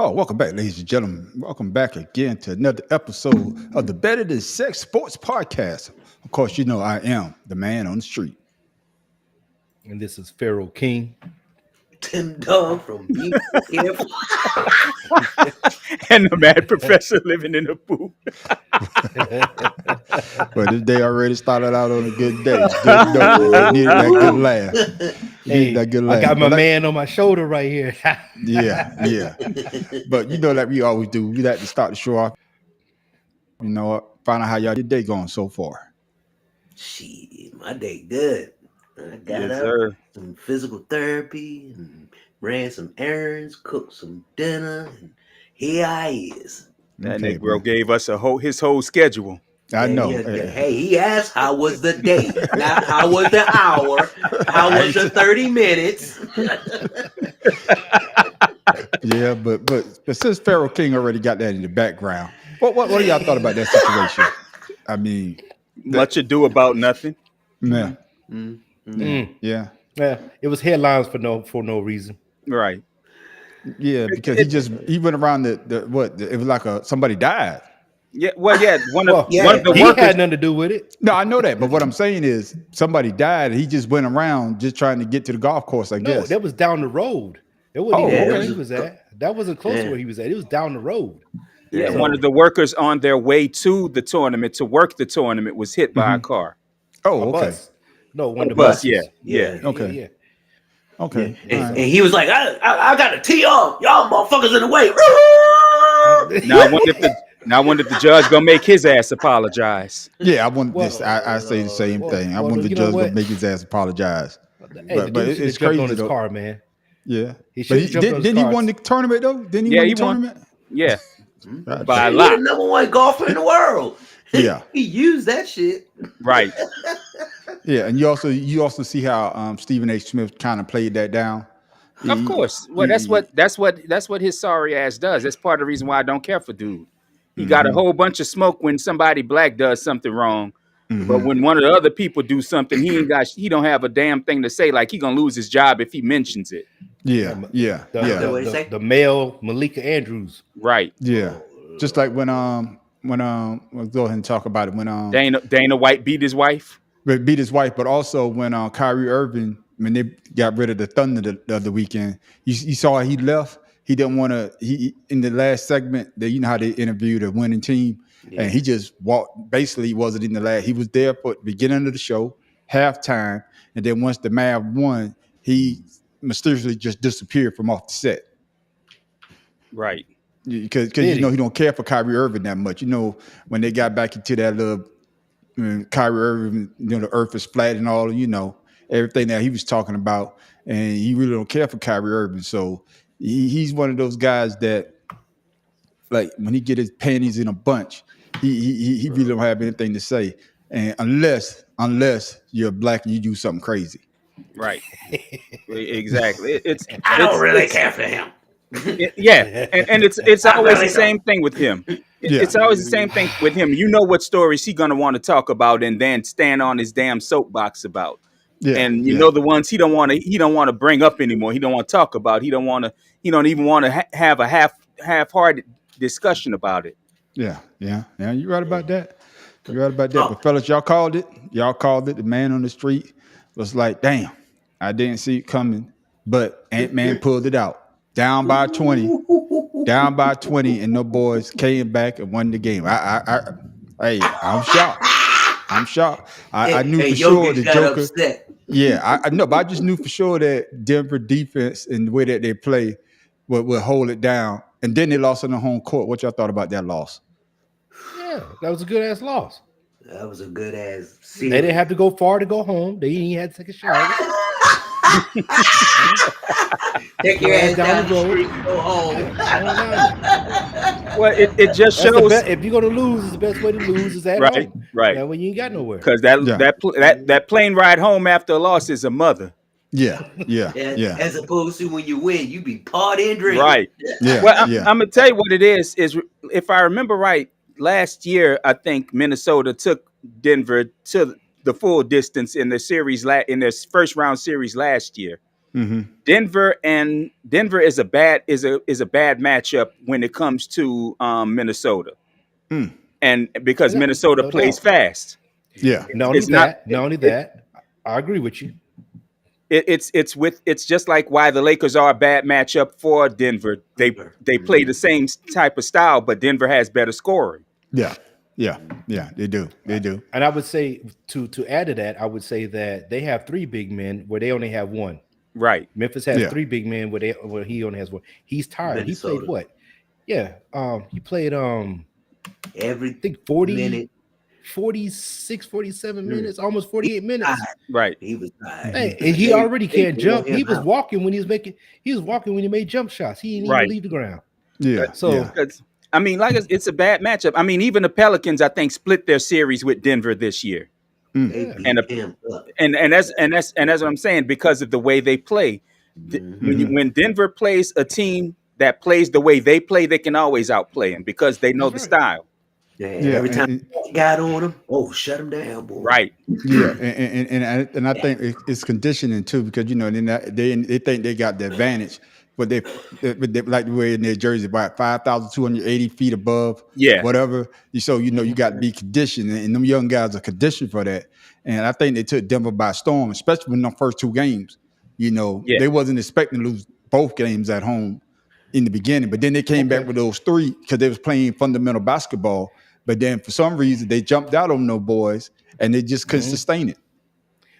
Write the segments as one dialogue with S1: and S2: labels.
S1: Oh, welcome back, ladies and gentlemen. Welcome back again to another episode of the Better Than Sex Sports Podcast. Of course, you know I am the man on the street.
S2: And this is Pharaoh King.
S3: Tim Dunn from Beautiful Careful.
S4: And the mad professor living in the booth.
S1: But this day already started out on a good day. Good note. Needed that good laugh.
S2: Hey,
S1: That good laugh.
S2: I got my
S1: But
S2: man on my shoulder right here.
S1: yeah. But you know that we always do. We like to start the show off. You know what? Find out how y'all your day going so far.
S3: Shit, my day good. I got
S4: Yes,
S3: up,
S4: sir.
S3: some physical therapy, and ran some errands, cooked some dinner, and here I is.
S4: That
S1: Okay,
S4: Negro
S1: man.
S4: gave us his whole schedule.
S1: I know.
S3: Hey, he asked how was the day, not how was the hour, how was the 30 minutes.
S1: Yeah, but since Pharaoh King already got that in the background, what do y'all thought about that situation? I mean,
S4: Much ado about nothing.
S1: man,
S2: Yeah,
S1: yeah,
S2: it was headlines for no reason.
S4: Right.
S1: yeah, because he went around it was like somebody died.
S4: Yeah. Well, yeah. One of
S2: Well,
S4: one of the
S2: he
S4: workers.
S2: had nothing to do with it.
S1: No, I know that, but what I'm saying is somebody died. And he just went around just trying to get to the golf course. I
S2: No,
S1: guess.
S2: that was down the road. It wasn't even where
S1: okay.
S2: he was at. That wasn't close to where he was at. It was down the road.
S4: Yeah.
S3: So-
S4: One of the workers on their way to the tournament to work the tournament was hit by a car.
S1: Oh,
S2: A
S1: okay,
S2: bus. No, one of the
S4: Bus.
S2: buses.
S4: Yeah.
S1: Okay.
S2: Yeah.
S1: okay.
S3: And,
S1: All right.
S3: and he was like, I got to tee off. Y'all motherfuckers in the way.
S4: Now I wonder if the judge gonna make his ass apologize.
S1: Yeah, I want
S2: Well,
S1: this. I say the same thing. I
S2: well,
S1: want the
S2: you know
S1: judge to
S2: what?
S1: make his ass apologize.
S2: Hey,
S1: But
S2: the dude
S1: it's
S2: it's crazy
S1: crazy
S2: on his
S1: though.
S2: car, man.
S1: Yeah,
S2: He
S1: but
S2: should've jumped on his
S1: didn't he
S2: car.
S1: won the tournament though? Didn't he
S4: Yeah,
S1: win
S4: he
S1: the
S4: won.
S1: tournament?
S4: Yeah.
S1: God
S4: By a
S3: He's
S4: lot.
S3: the number one golfer in the world.
S1: Yeah.
S3: He used that shit.
S4: Right.
S1: Yeah, and you also see how Stephen A. Smith kind of played that down.
S4: Of course. Well, that's what his sorry ass does. That's part of the reason why I don't care for dude. He got a whole bunch of smoke when somebody black does something wrong. But when one of the other people do something, he don't have a damn thing to say. Like he gonna lose his job if he mentions it.
S1: Yeah.
S2: The male Malika Andrews.
S4: Right.
S1: Yeah. Just like when we'll go ahead and talk about it when
S4: Dana White beat his wife.
S1: beat his wife, but also when Kyrie Irving, when they got rid of the Thunder the other weekend, you saw he left. He didn't want to. He in the last segment, you know how they interviewed a winning team, and he just walked. Basically, wasn't in the last. He was there for the beginning of the show, halftime, and then once the Mavs won, he mysteriously just disappeared from off the set.
S4: Right.
S1: Because you know he don't care for Kyrie Irving that much. You know when they got back into that little Kyrie Irving, you know the Earth is flat and all. You know everything that he was talking about, and he really don't care for Kyrie Irving. So he's one of those guys that, like when he get his panties in a bunch, he really don't have anything to say, and unless you're black and you do something crazy.
S4: Right. Exactly.
S3: I don't really care for him.
S4: Yeah, and it's
S3: I
S4: always
S3: really
S4: the same thing with him.
S1: Yeah.
S4: It's always the same thing with him. You know what stories he gonna want to talk about, and then stand on his damn soapbox about.
S1: Yeah,
S4: And you know the ones he don't want to bring up anymore. He don't want to talk about. He don't even want to have a half-hearted discussion about it.
S1: Yeah. You're right about that. But fellas, y'all called it. The man on the street was like, damn, I didn't see it coming. But Ant-Man pulled it out. Down by 20, and the boys came back and won the game. I'm shocked. I knew for sure the Joker.
S3: Upset.
S1: Yeah, I know, but I just knew for sure that Denver defense and the way that they play would hold it down. And then they lost on the home court. What y'all thought about that loss?
S2: Yeah, that was a good ass loss.
S3: That was a good ass
S2: They
S3: scene.
S2: didn't have to go far to go home. They didn't even have to take a shower.
S3: Take your ass down the
S2: road.
S3: street and go home.
S4: Well, it just
S2: That's the
S4: shows
S2: best. If you're gonna lose, it's the best way to lose is at
S4: right,
S2: home.
S4: right.
S2: Yeah, when you ain't got nowhere.
S4: Because that plane ride home after a loss is a mother.
S1: Yeah.
S3: As opposed to when you win, you be partying, drinking.
S4: Right.
S1: Yeah.
S4: Well, I'm gonna tell you what it is if I remember right, last year I think Minnesota took Denver to the full distance in the series in their first round series last year. Denver is a bad matchup when it comes to Minnesota, and because Minnesota
S2: no
S4: plays
S2: doubt.
S4: fast.
S1: Yeah.
S2: Not only that, I agree with you.
S4: It's just like why the Lakers are a bad matchup for Denver. They play the same type of style, but Denver has better scoring.
S1: Yeah. They do.
S2: And I would say to add to that, I would say that they have 3 big men where they only have 1.
S4: Right.
S2: Memphis has 3 big men where he only has 1. He's tired.
S3: Minnesota.
S2: He played what? Yeah. He played
S3: every
S2: I think 40
S3: minute.
S2: 46, 47 minutes, almost 48 minutes.
S4: Right.
S3: He was tired.
S2: Hey, and he already can't jump. He was walking when he made jump shots. He didn't even leave the ground.
S1: Yeah.
S2: So
S4: I mean, it's a bad matchup. I mean, even the Pelicans, I think, split their series with Denver this year. And that's what I'm saying, because of the way they play. When Denver plays a team that plays the way they play, they can always outplay them because they know the style.
S3: Yeah, every time he got on him, shut him down, boy.
S4: Right.
S1: Yeah, and I think it's conditioning too, because they think they got the advantage, but they like the way in their jersey about 5,280 feet above, whatever. So you got to be conditioned, and them young guys are conditioned for that. And I think they took Denver by storm, especially in the first 2 games. They wasn't expecting to lose both games at home in the beginning, but then they came back with those 3 because they was playing fundamental basketball. But then for some reason they jumped out on those boys and they just couldn't sustain it.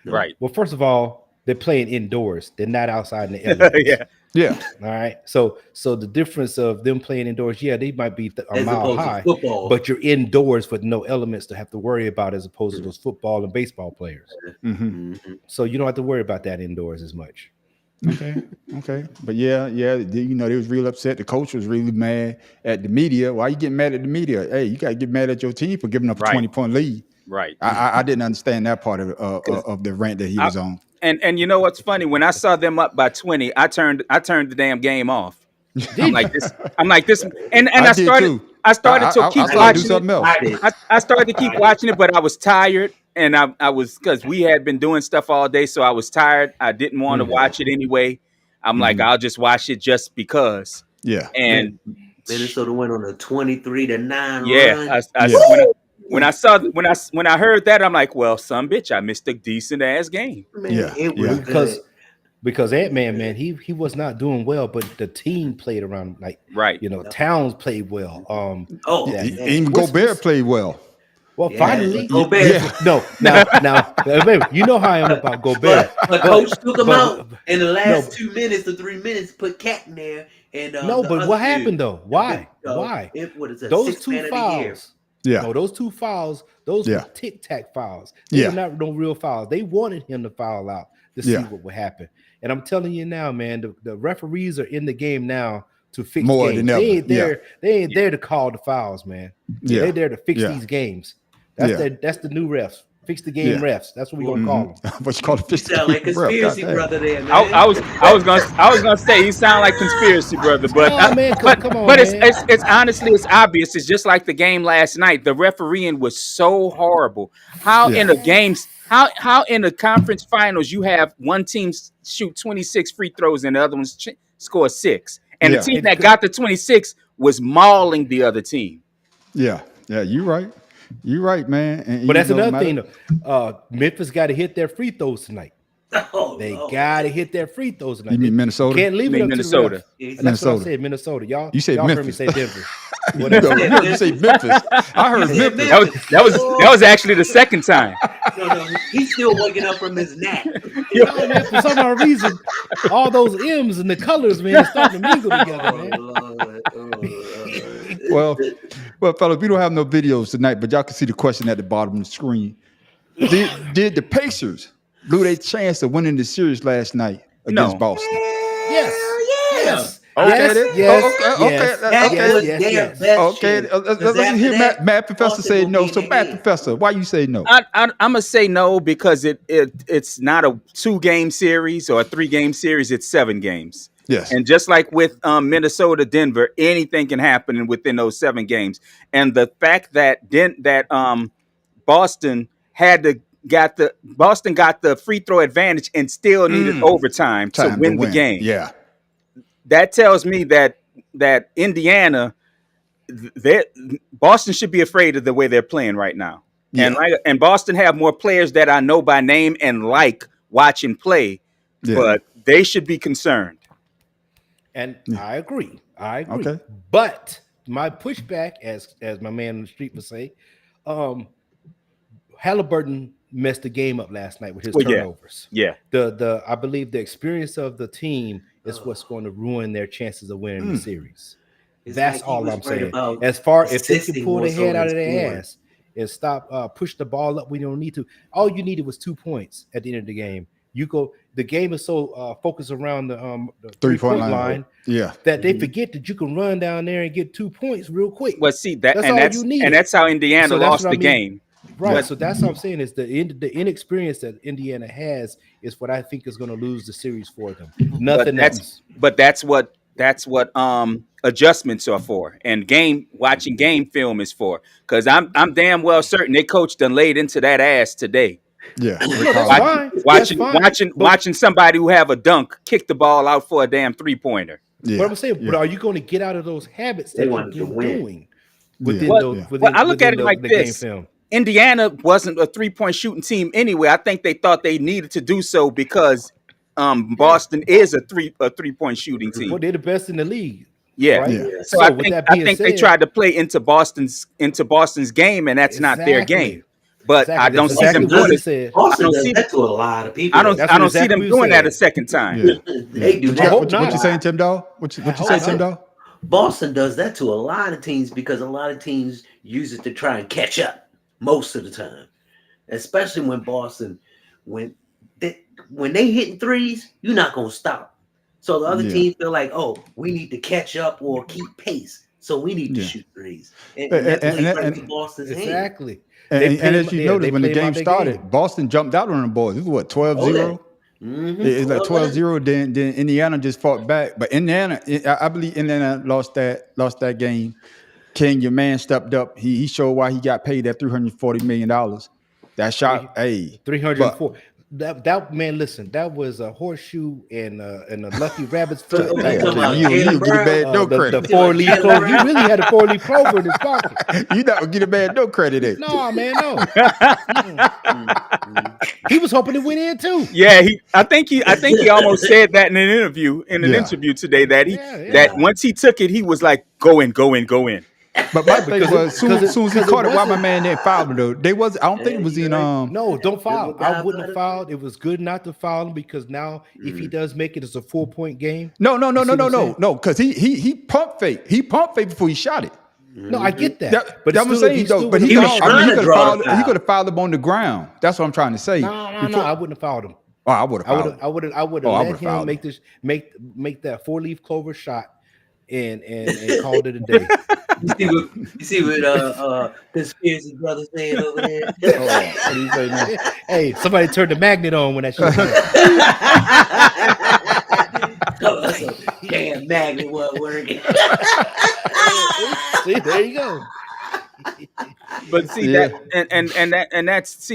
S4: Right.
S2: Well, first of all, they're playing indoors. They're not outside in the elements.
S1: Yeah.
S2: All right. So the difference of them playing indoors, they might be a mile high, but you're indoors with no elements to have to worry about as opposed to those football and baseball players. So you don't have to worry about that indoors as much.
S1: Okay. But they was real upset. The coach was really mad at the media. Why you getting mad at the media? Hey, you got to get mad at your team for giving up a 20-point lead.
S4: Right.
S1: I didn't understand that part of the rant that he was on.
S4: And you know what's funny? When I saw them up by 20, I turned the damn game off. I'm like this, and I started to keep watching it. I started to keep watching it, but I was tired, and I was, because we had been doing stuff all day, so I was tired. I didn't want to watch it anyway. I'm like, I'll just watch it just because.
S1: Yeah.
S4: And
S3: Minnesota went on a 23-9 run.
S4: Yeah. When I heard that, I'm like, well, some bitch, I missed a decent ass game.
S3: Man, it was
S2: because Ant-Man, man, he was not doing well, but the team played around Towns played well.
S1: Even Gobert played well.
S2: Well, finally, Gobert. No, now, you know how I am about Gobert.
S3: But coach took him out in the last 2 minutes to 3 minutes, put Cat in there. And
S2: but what happened though? Why? Those 2 fouls.
S1: Yeah.
S2: No, those 2 fouls, those were tic-tac fouls. They were not no real fouls. They wanted him to foul out to see what would happen. And I'm telling you now, man, the referees are in the game now to fix
S1: more
S2: games.
S1: Than ever.
S2: They ain't there to call the fouls, man.
S1: Yeah.
S2: They're there to fix these games. That's the new refs. Fix the game refs. That's what we're gonna call them.
S1: What you call it?
S3: You sound like conspiracy brother there, man.
S4: I was gonna say you sound like conspiracy brother, but
S2: come on,
S4: but it's honestly, it's obvious. It's just like the game last night. The refereeing was so horrible. How in the games, how in the conference finals you have one team shoot 26 free throws and the other ones score 6, and the team that got the 26 was mauling the other team.
S1: Yeah, you're right. You're right, man. And
S2: but that's another thing. Memphis got to hit their free throws tonight. They got to hit their free throws tonight.
S1: You mean Minnesota?
S2: Can't leave it up
S4: Minnesota.
S2: to the refs. That's what I said, Minnesota. Y'all
S1: Memphis.
S2: heard me say Denver.
S1: You heard me say Memphis. I heard Memphis.
S4: That was actually the second time.
S3: No, he's still waking up from his nap.
S2: Man, for some odd reason, all those M's and the colors, man, starting to mingle together, man.
S1: Well, fellas, we don't have no videos tonight, but y'all can see the question at the bottom of the screen. Did the Pacers lose their chance of winning the series last night against Boston?
S2: Yes.
S1: Okay. Let's hear Matt Professor say no. So, Matt Professor, why you say no?
S4: I'm gonna say no because it's not a 2-game series or a 3-game series. It's 7 games.
S1: Yes.
S4: And just like with Minnesota, Denver, anything can happen within those 7 games. And the fact that Boston had to got the free throw advantage and still needed overtime to win the game.
S1: Yeah,
S4: that tells me that Indiana, Boston should be afraid of the way they're playing right now. Yeah. And Boston have more players that I know by name and like watching play, but they should be concerned.
S2: And I agree. Okay. But my pushback, as my man on the street would say, Halliburton messed the game up last night with his turnovers.
S4: Yeah.
S2: I believe the experience of the team is what's going to ruin their chances of winning the series. That's like all I'm saying. As far if they can pull their head out of their ass and stop push the ball up, we don't need to. All you needed was 2 points at the end of the game. The game is so focused around the 3-point line, that they forget that you can run down there and get 2 points real quick.
S4: Well, see that's how Indiana lost the game.
S2: Right. So that's what I'm saying is the inexperience that Indiana has is what I think is going to lose the series for them. Nothing else.
S4: But that's what adjustments are for, and watching game film is for. Because I'm damn well certain their coach done laid into that ass today.
S1: Yeah,
S4: watching somebody who have a dunk kick the ball out for a damn 3-pointer.
S2: Yeah. What I'm saying, but are you going to get out of those habits that you're doing within
S4: I look at it like this. Indiana wasn't a 3-point shooting team anyway. I think they thought they needed to do so because Boston is a 3-point shooting team.
S2: Well, they're the best in the league.
S4: Yeah. Right? Yeah. So I think they tried to play into Boston's game, and that's not their game. But I don't see them doing it.
S3: Boston does that to a lot of people.
S4: I don't see them doing that a second time.
S3: Yeah. They do that.
S1: What you saying, Tim Dahl? What you say, Tim Dahl?
S3: Boston does that to a lot of teams because a lot of teams use it to try and catch up most of the time, especially when Boston when they hitting threes, you're not gonna stop. So the other teams feel like, oh, we need to catch up or keep pace, so we need to shoot threes. And that's Boston's
S2: exactly.
S1: And as you noticed, when the game started, Boston jumped out on the boys. It was what, 12-0? It's like 12-0. Then Indiana just fought back. But Indiana, I believe Indiana lost that game. King, your man, stepped up. He showed why he got paid that $340 million. That shot,
S2: 304. That man, listen, that was a horseshoe and a lucky rabbit's foot.
S1: You get a bad no credit.
S2: The 4-leaf clover. You really had a 4-leaf clover in his pocket.
S1: You not get a bad no credit there.
S2: No, man, no. He was hoping to win in too.
S4: Yeah, I think he almost said that in an interview today that once he took it, he was like, go in.
S1: But my thing was, as soon as he caught it, why my man didn't foul him though? I don't think it was in.
S2: No, don't foul. I wouldn't have fouled. It was good not to foul him because now if he does make it, it's a 4-point game.
S1: No, because he pump fake. He pump fake before he shot it.
S2: No, I get that.
S1: But I'm saying though. But he could have fouled him on the ground. That's what I'm trying to say.
S2: No, I wouldn't have fouled him.
S1: Oh, I would have.
S2: I would have let him make that 4-leaf clover shot and called it a day.
S3: You see what conspiracy brother saying over there?
S2: Hey, somebody turned the magnet on when that
S3: shit. Damn magnet wasn't working.
S2: See, there you go.
S4: But see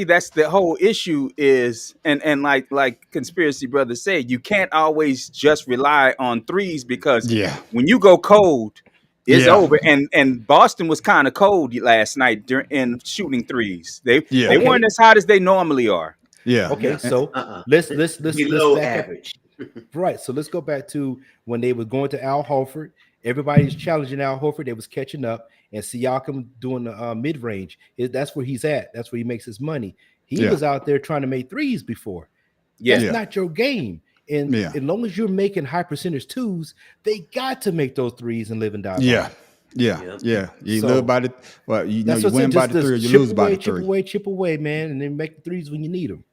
S4: that's the whole issue is, and like conspiracy brothers say, you can't always just rely on threes because when you go cold, it's over. And Boston was kind of cold last night in shooting threes. They weren't as hot as they normally are.
S1: Yeah.
S2: Okay. So let's
S3: low average.
S2: Right. So let's go back to when they were going to Al Horford. Everybody's challenging Al Horford. They was catching up, and Siakam doing the mid range. That's where he's at. That's where he makes his money. He was out there trying to make threes before. That's not your game. And as long as you're making high percentage twos, they got to make those threes and live and die.
S1: Yeah. You live by the you win by the three, or you lose by the three.
S2: Chip away, man, and then make the threes when you need them.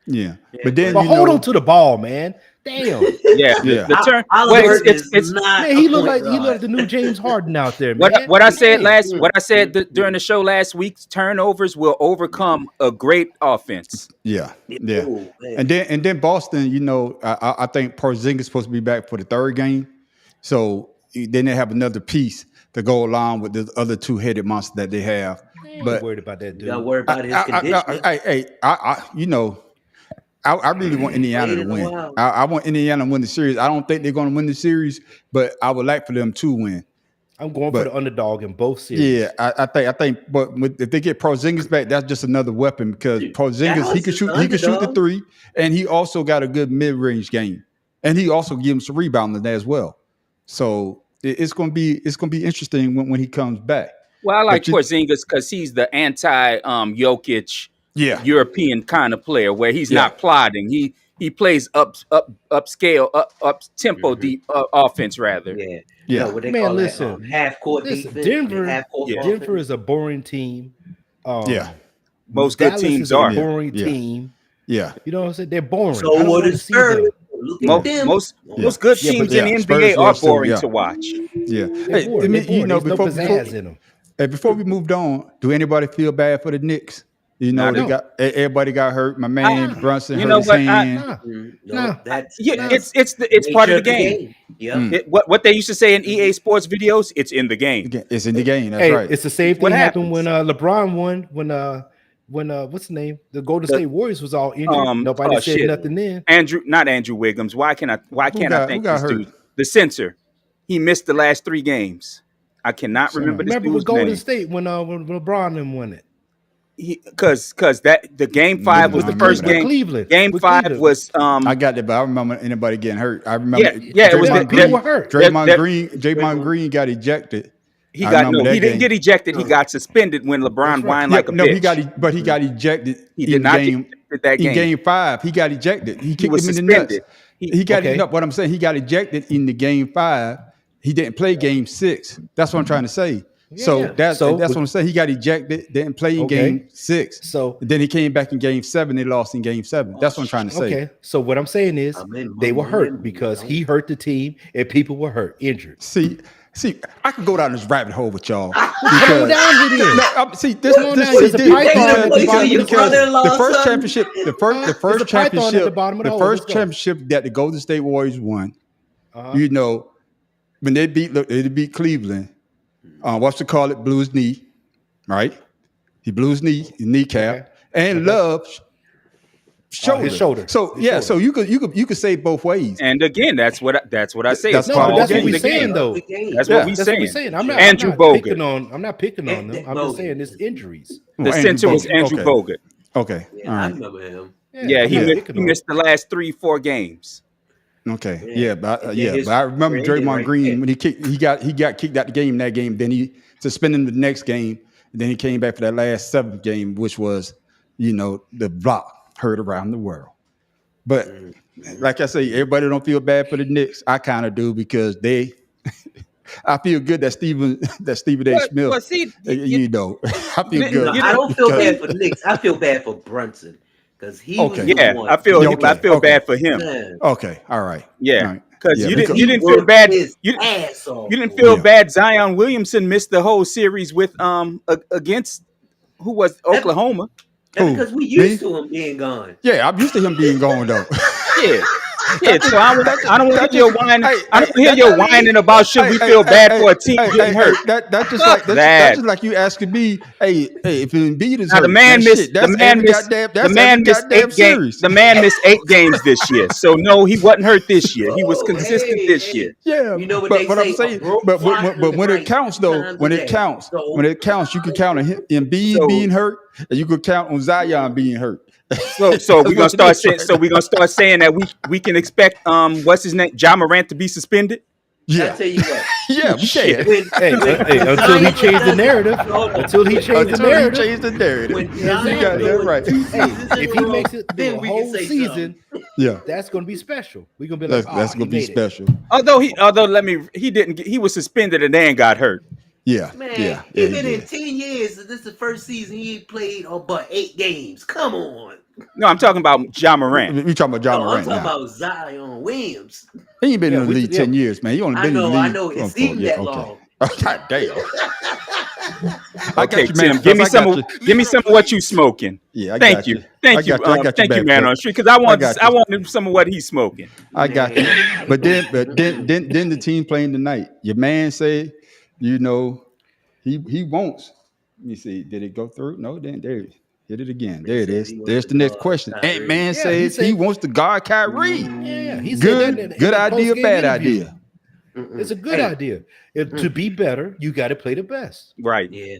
S1: Yeah. But
S2: hold on to the ball, man. Damn.
S4: Yeah. The turn.
S2: Man, he looked like the new James Harden out there, man.
S4: What I said during the show last week, turnovers will overcome a great offense.
S1: Yeah. And then Boston, I think Porzingis is supposed to be back for the third game. So then they have another piece to go along with the other two-headed monster that they have.
S2: But worried about that dude.
S3: You got worried about his condition.
S1: I really want Indiana to win. I want Indiana to win the series. I don't think they're going to win the series, but I would like for them to win.
S2: I'm going for the underdog in both series.
S1: Yeah, I think. But if they get Porzingis back, that's just another weapon because Porzingis he can shoot the three, and he also got a good mid range game, and he also gives him some rebounding there as well. So it's going to be interesting when he comes back.
S4: Well, I like Porzingis because he's the anti Jokic, European kind of player where he's not plodding. He plays upscale, up tempo deep offense rather.
S3: Yeah. What they call listen, half court defense.
S2: Denver is a boring team.
S4: Most
S2: Dallas
S4: good teams
S2: is
S4: are
S2: a boring team.
S1: Yeah,
S2: you know what I'm saying? They're boring.
S3: So what is
S4: most good teams in the NBA are boring to watch.
S1: Yeah, before we moved on, do anybody feel bad for the Knicks? You know, everybody got hurt. My man Brunson hurt his hand.
S4: It's part of the game. What they used to say in EA Sports videos, it's in the game.
S1: It's in the game. That's right.
S2: It's the same thing happened when LeBron won. When what's the name? The Golden State Warriors was all injured. Nobody said nothing then.
S4: Not Andrew Wiggins. Why can't I think this dude? The censor. He missed the last 3 games. I cannot remember this dude's name.
S2: Remember Golden State when LeBron won it.
S4: Because the game 5 was the first game.
S2: Cleveland.
S4: Game 5 was.
S1: I got that, but I remember anybody getting hurt. I remember.
S4: It was
S1: people were hurt. Draymond Green got ejected.
S4: He didn't get ejected. He got suspended when LeBron whined like a bitch.
S1: He got ejected.
S4: He did not get that game.
S1: In game 5, he got ejected. He kicked him in the nuts. He got what I'm saying. He got ejected in the game 5. He didn't play game 6. That's what I'm trying to say. So that's what I'm saying. He got ejected, didn't play in game 6. So then he came back in game 7. They lost in game 7. That's what I'm trying to say.
S2: Okay. So what I'm saying is they were hurt because he hurt the team and people were hurt, injured.
S1: See, I could go down this rabbit hole with y'all.
S2: Come on down here.
S1: The first championship that the Golden State Warriors won, you know, when they beat Cleveland. Blew his knee, right? He blew his kneecap, and Love shoulder.
S2: His shoulder.
S1: So so you could say both ways.
S4: And again, that's what I say.
S2: That's what we're saying, though.
S4: That's what we're saying.
S2: I'm not picking on them. I'm just saying it's injuries.
S4: The center was Andrew Bogut.
S1: Okay, all right.
S3: I remember him.
S4: He missed the last 3-4 games.
S1: Okay. But I remember Draymond Green when he got kicked out the game in that game. Then he suspended him the next game. And then he came back for that last 7th game, which was, the block heard around the world. But like I say, everybody don't feel bad for the Knicks. I kind of do because I feel good that Stephen A. Smith.
S4: Well, see,
S1: I feel good.
S3: I don't feel bad for the Knicks. I feel bad for Brunson. Because he was
S4: the one. I feel bad for him.
S1: Okay, all right.
S4: Yeah, because you didn't feel bad. You didn't feel bad. Zion Williamson missed the whole series with against who was Oklahoma.
S3: That's because we used to him being gone.
S1: Yeah, I'm used to him being gone though.
S4: So I don't want to hear your whining. I don't hear your whining about should we feel bad for a team getting hurt.
S1: That's just like you asking me. Hey, if Embiid is hurt,
S4: the man missed 8 games this year. So no, he wasn't hurt this year. He was consistent this year.
S1: Yeah,
S3: you know what I'm saying.
S1: But when it counts though, when it counts, you can count on Embiid being hurt, and you could count on Zion being hurt.
S4: So we're gonna start saying that we can expect what's his name, Ja Morant to be suspended.
S1: Yeah,
S3: I tell you what.
S1: Yeah, we can.
S2: Until he changed the narrative. Until he changed
S1: the narrative. You got that right.
S2: If he makes it the whole season, that's gonna be special. We're gonna be like,
S1: that's gonna be special.
S4: He was suspended and then got hurt.
S1: Yeah,
S3: man, he's been in 10 years. This is the first season he played but 8 games. Come on.
S4: No, I'm talking about Ja Morant.
S1: We're talking about Ja Morant.
S3: I'm talking about Zion Williams.
S1: He ain't been in the league 10 years, man. He only been in the league.
S3: I know. It's even that long.
S1: God damn.
S4: Okay, Tim, give me some of what you smoking.
S1: Yeah,
S4: thank you, man, on the street, because I want some of what he's smoking.
S1: I got you. But then the team playing tonight. Your man said, he wants Let me see. Did it go through? No, then there. Hit it again. There it is. There's the next question. Ant-Man says he wants to guard Kyrie.
S2: Yeah, he
S1: good.
S2: Said that
S1: good idea, bad idea.
S2: It's a good idea. To be better, you got to play the best.
S4: Right.
S3: Yeah.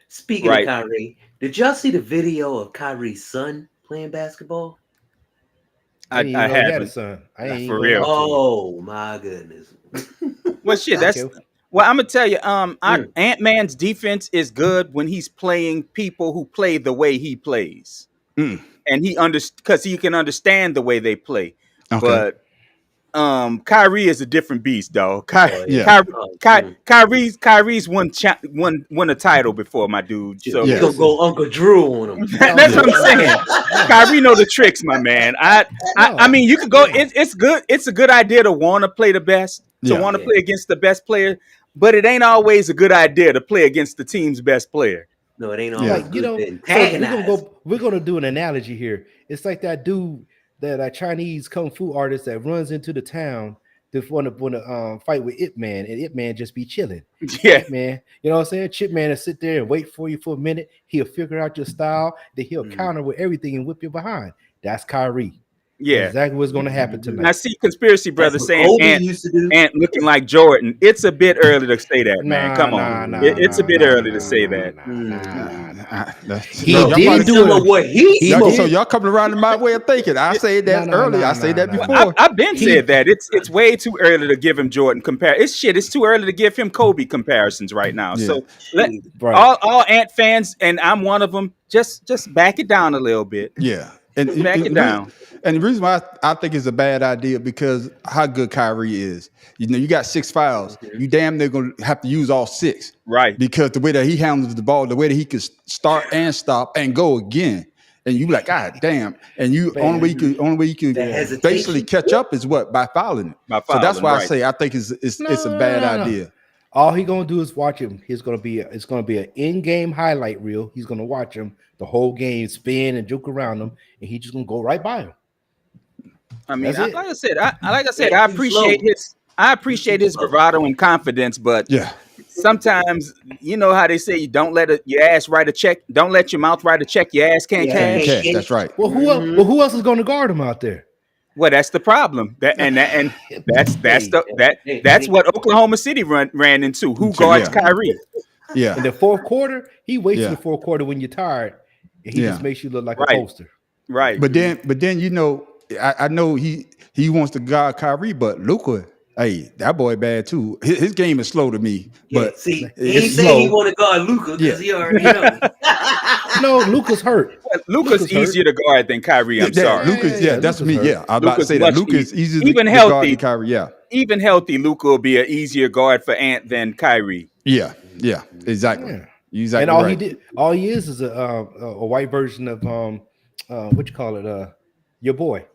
S3: Speaking of Kyrie, did y'all see the video of Kyrie's son playing basketball?
S2: I had a son. I ain't
S4: for real.
S3: Oh my goodness.
S4: Well, shit. Well, I'm gonna tell you. Ant-Man's defense is good when he's playing people who play the way he plays, and because he can understand the way they play. Okay. But Kyrie is a different beast, dog. Kyrie's won a title before, my dude. So
S3: you gonna go Uncle Drew on him.
S4: That's what I'm saying. Kyrie know the tricks, my man. I mean, you could go. It's good. It's a good idea to want to play the best, want to play against the best player, but it ain't always a good idea to play against the team's best player.
S3: No, it ain't always good.
S2: We're gonna do an analogy here. It's like that dude. That Chinese kung fu artist that runs into the town to want to fight with Ip Man, and Ip Man just be chilling.
S4: Yeah,
S2: man. You know what I'm saying? Chip Man will sit there and wait for you for a minute. He'll figure out your style. Then he'll counter with everything and whip you behind. That's Kyrie.
S4: Yeah,
S2: that's exactly what's going to happen tonight.
S4: I see conspiracy brothers saying Ant looking like Jordan. It's a bit early to say that, man. Come on, it's a bit early to say that.
S2: He did do
S3: what he
S1: so y'all coming around to my way of thinking. I say that early. I say that before.
S4: I've been said that. It's way too early to give him Jordan It's too early to give him Kobe comparisons right now. Yeah. So all Ant fans, and I'm one of them, just back it down a little bit.
S1: Yeah.
S4: Back it down.
S1: And the reason why I think it's a bad idea because how good Kyrie is. You know, you got 6 fouls. You damn near gonna have to use all 6.
S4: Right.
S1: Because the way that he handles the ball, the way that he could start and stop and go again. And you like, God damn. And only way you can basically catch up is what? By fouling it. So that's why I say I think it's a bad idea.
S2: All he gonna do is watch him. It's gonna be an in-game highlight reel. He's gonna watch him the whole game, spin and joke around him, and he's just gonna go right by him.
S4: I mean, like I said, I appreciate his bravado and confidence, but sometimes you know how they say you don't let your ass write a check, don't let your mouth write a check, your ass can't cash.
S1: That's right.
S2: Well, who else is going to guard him out there?
S4: Well, that's the problem. That's what Oklahoma City ran into. Who guards Kyrie?
S1: Yeah.
S2: In the fourth quarter, he waits in the fourth quarter when you're tired, and he just makes you look like a poster.
S4: Right.
S1: But then you know. I know he wants to guard Kyrie, but Luka, hey, that boy bad too. His game is slow to me. But
S3: see, he said he want to guard Luka because he already know.
S2: No, Luka's hurt.
S4: Luka's easier to guard than Kyrie. I'm sorry.
S1: Luka's that's me. Yeah, I'm about to say that. Luka's easier to guard than Kyrie. Yeah,
S4: even healthy, Luka will be an easier guard for Ant than Kyrie.
S1: Yeah, exactly. Yeah. Exactly.
S2: And all he is a white version of what you call it, your boy.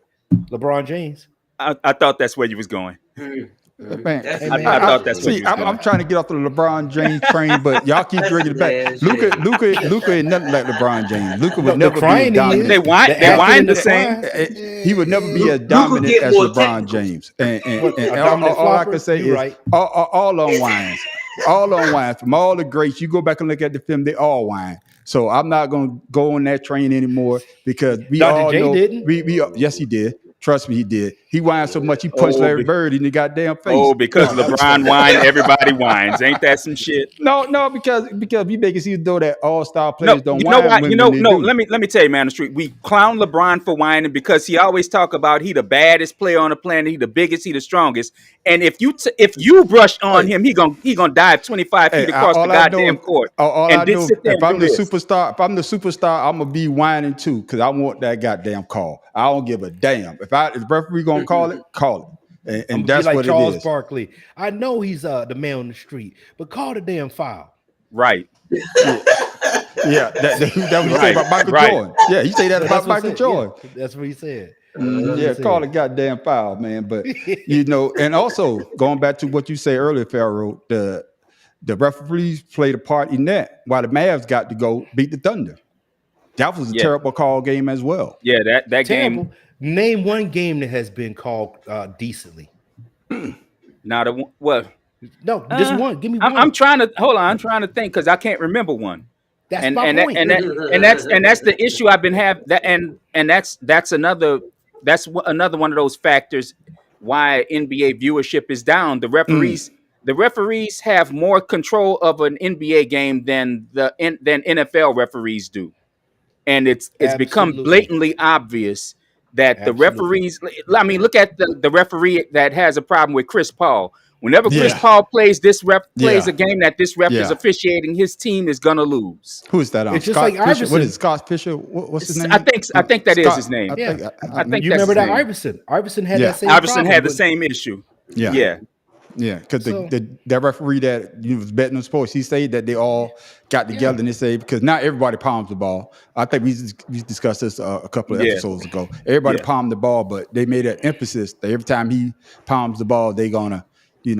S2: LeBron James.
S4: I thought that's where you was going.
S1: Man,
S4: I thought that's what you was going.
S1: I'm trying to get off the LeBron James train, but y'all keep bringing it back. Luka ain't nothing like Lebron James. Luka would never be as dominant.
S4: They whine the same.
S1: He would never be as dominant as LeBron James. And all I can say is all on whines. All on whines. From all the greats, you go back and look at the film, they all whine. So I'm not going to go on that train anymore because we
S2: Dr.
S1: all
S2: J
S1: know.
S2: Didn't?
S1: Yes, he did. Trust me, he did. He whined so much he punched Larry Bird in the goddamn face.
S4: Oh, because LeBron whine, everybody whines. Ain't that some shit?
S1: No, because we make it seem though that all-star players don't whine.
S4: Let me tell you, man, on the street, we clown LeBron for whining because he always talk about he the baddest player on the planet, he the biggest, he the strongest. And if you brush on him, he gonna dive 25 feet across the goddamn court.
S1: If I'm the superstar, I'm gonna be whining too because I want that goddamn call. I don't give a damn. If the referee gonna call it, and that's
S2: like
S1: what
S2: Charles
S1: it is.
S2: Barkley. I know he's the man on the street, but call the damn foul.
S4: Right.
S1: Yeah, that what he say about Michael Jordan. Yeah, he say that about Michael Jordan.
S2: Yeah, that's what he said.
S1: Call a goddamn foul, man. But and also going back to what you said earlier, Pharaoh, the referees played a part in that. While the Mavs got to go beat the Thunder. That was a terrible call game as well.
S4: Yeah, that game.
S2: Name one game that has been called decently.
S4: Not a well.
S2: No, just one. Give me one.
S4: I'm trying to hold on. I'm trying to think because I can't remember one.
S2: That's my point.
S4: That's the issue I've been having. That's another one of those factors why NBA viewership is down. The referees have more control of an NBA game than NFL referees do, and it's become blatantly obvious that the referees. I mean, look at the referee that has a problem with Chris Paul. Whenever Chris Paul plays a game that this ref is officiating, his team is gonna lose.
S1: Who is that?
S2: It's just like Iverson.
S1: What is Scott Fisher? What's his name?
S4: I think that is his name.
S2: I think you remember that Iverson. Iverson had that same.
S4: Iverson had the same issue.
S1: Yeah, because that referee that was betting on sports, he said that they all got together and they say because not everybody palms the ball. I think we discussed this a couple of episodes ago. Everybody palmed the ball, but they made an emphasis that every time he palms the ball, they gonna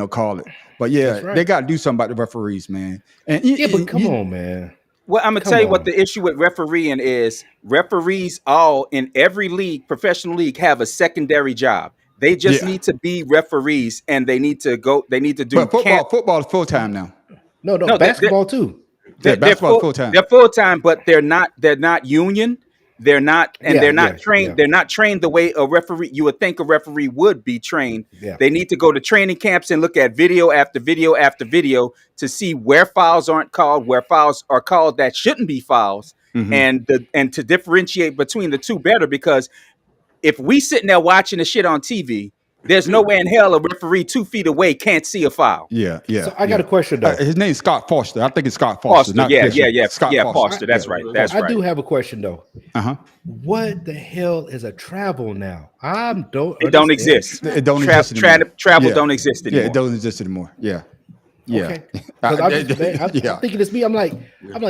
S1: call it. But they got to do something about the referees, man. And
S2: but come on, man.
S4: Well, I'm gonna tell you what the issue with refereeing is. Referees all in every league, professional league, have a secondary job. They just need to be referees, and they need to go. They need to do.
S1: But football is full time now.
S2: No, basketball too.
S1: Basketball full time.
S4: They're full time, but they're not union. They're not, and they're not trained. Yeah. They're not trained the way a referee you would think a referee would be trained. Yeah. They need to go to training camps and look at video after video after video to see where fouls aren't called, where fouls are called that shouldn't be fouls, and to differentiate between the two better. Because if we sitting there watching the shit on TV, there's no way in hell a referee 2 feet away can't see a foul.
S1: Yeah.
S2: So I got a question though.
S1: His name's Scott Foster. I think it's Scott Foster.
S4: Scott Foster. That's right.
S2: I do have a question though. What the hell is a travel now?
S4: It don't exist.
S1: It don't exist anymore.
S4: Travel don't exist anymore.
S1: Yeah, it doesn't exist anymore. Yeah.
S2: Okay. I'm thinking it's me. I'm like,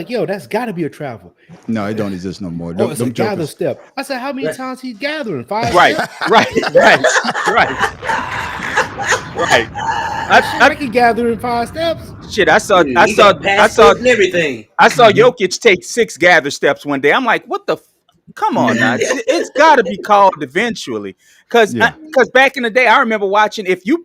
S2: yo, that's got to be a travel.
S1: No, it don't exist no more.
S2: It's a gather step. I said, how many times he's gathering? 5
S4: right,
S2: steps?
S4: right.
S2: I can gather in 5 steps.
S4: Shit, I saw
S3: everything.
S4: I saw Jokic take 6 gather steps one day. I'm like, what the? Come on, now. It's got to be called eventually. Because back in the day, I remember watching. If you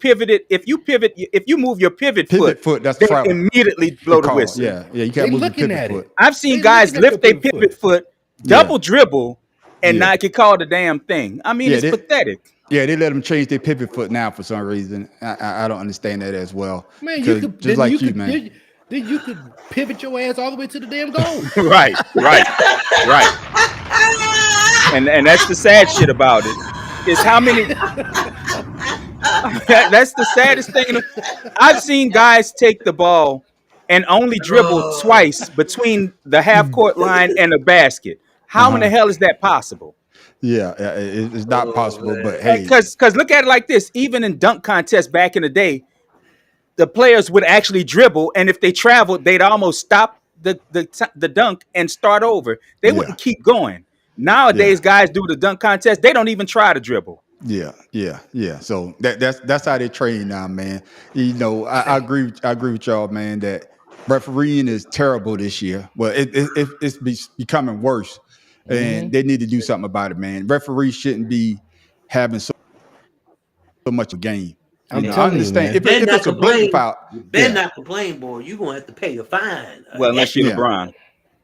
S4: move your pivot foot,
S1: that's
S4: they immediately blow the whistle.
S1: Yeah, you can't move your pivot foot.
S4: I've seen guys lift their pivot foot, double dribble, and not get called a damn thing. I mean, it's pathetic.
S1: Yeah, they let them change their pivot foot now for some reason. I don't understand that as well.
S2: Man,
S1: man.
S2: Then you could pivot your ass all the way to the damn goal.
S4: Right. And that's the sad shit about it. Is how many. That's the saddest thing. I've seen guys take the ball and only dribble twice between the half court line and the basket. How in the hell is that possible?
S1: Yeah, it's not possible. But hey,
S4: because look at it like this. Even in dunk contests back in the day, the players would actually dribble, and if they traveled, they'd almost stop the dunk and start over. They wouldn't keep going. Nowadays, guys do the dunk contest. They don't even try to dribble.
S1: Yeah. So that's how they train now, man. I agree with y'all, man. That refereeing is terrible this year. Well, it's becoming worse, and they need to do something about it, man. Referees shouldn't be having so much a game. I understand.
S3: If it's a blatant foul, you better not complain, boy. You're gonna have to pay a fine.
S4: Well, unless you're LeBron.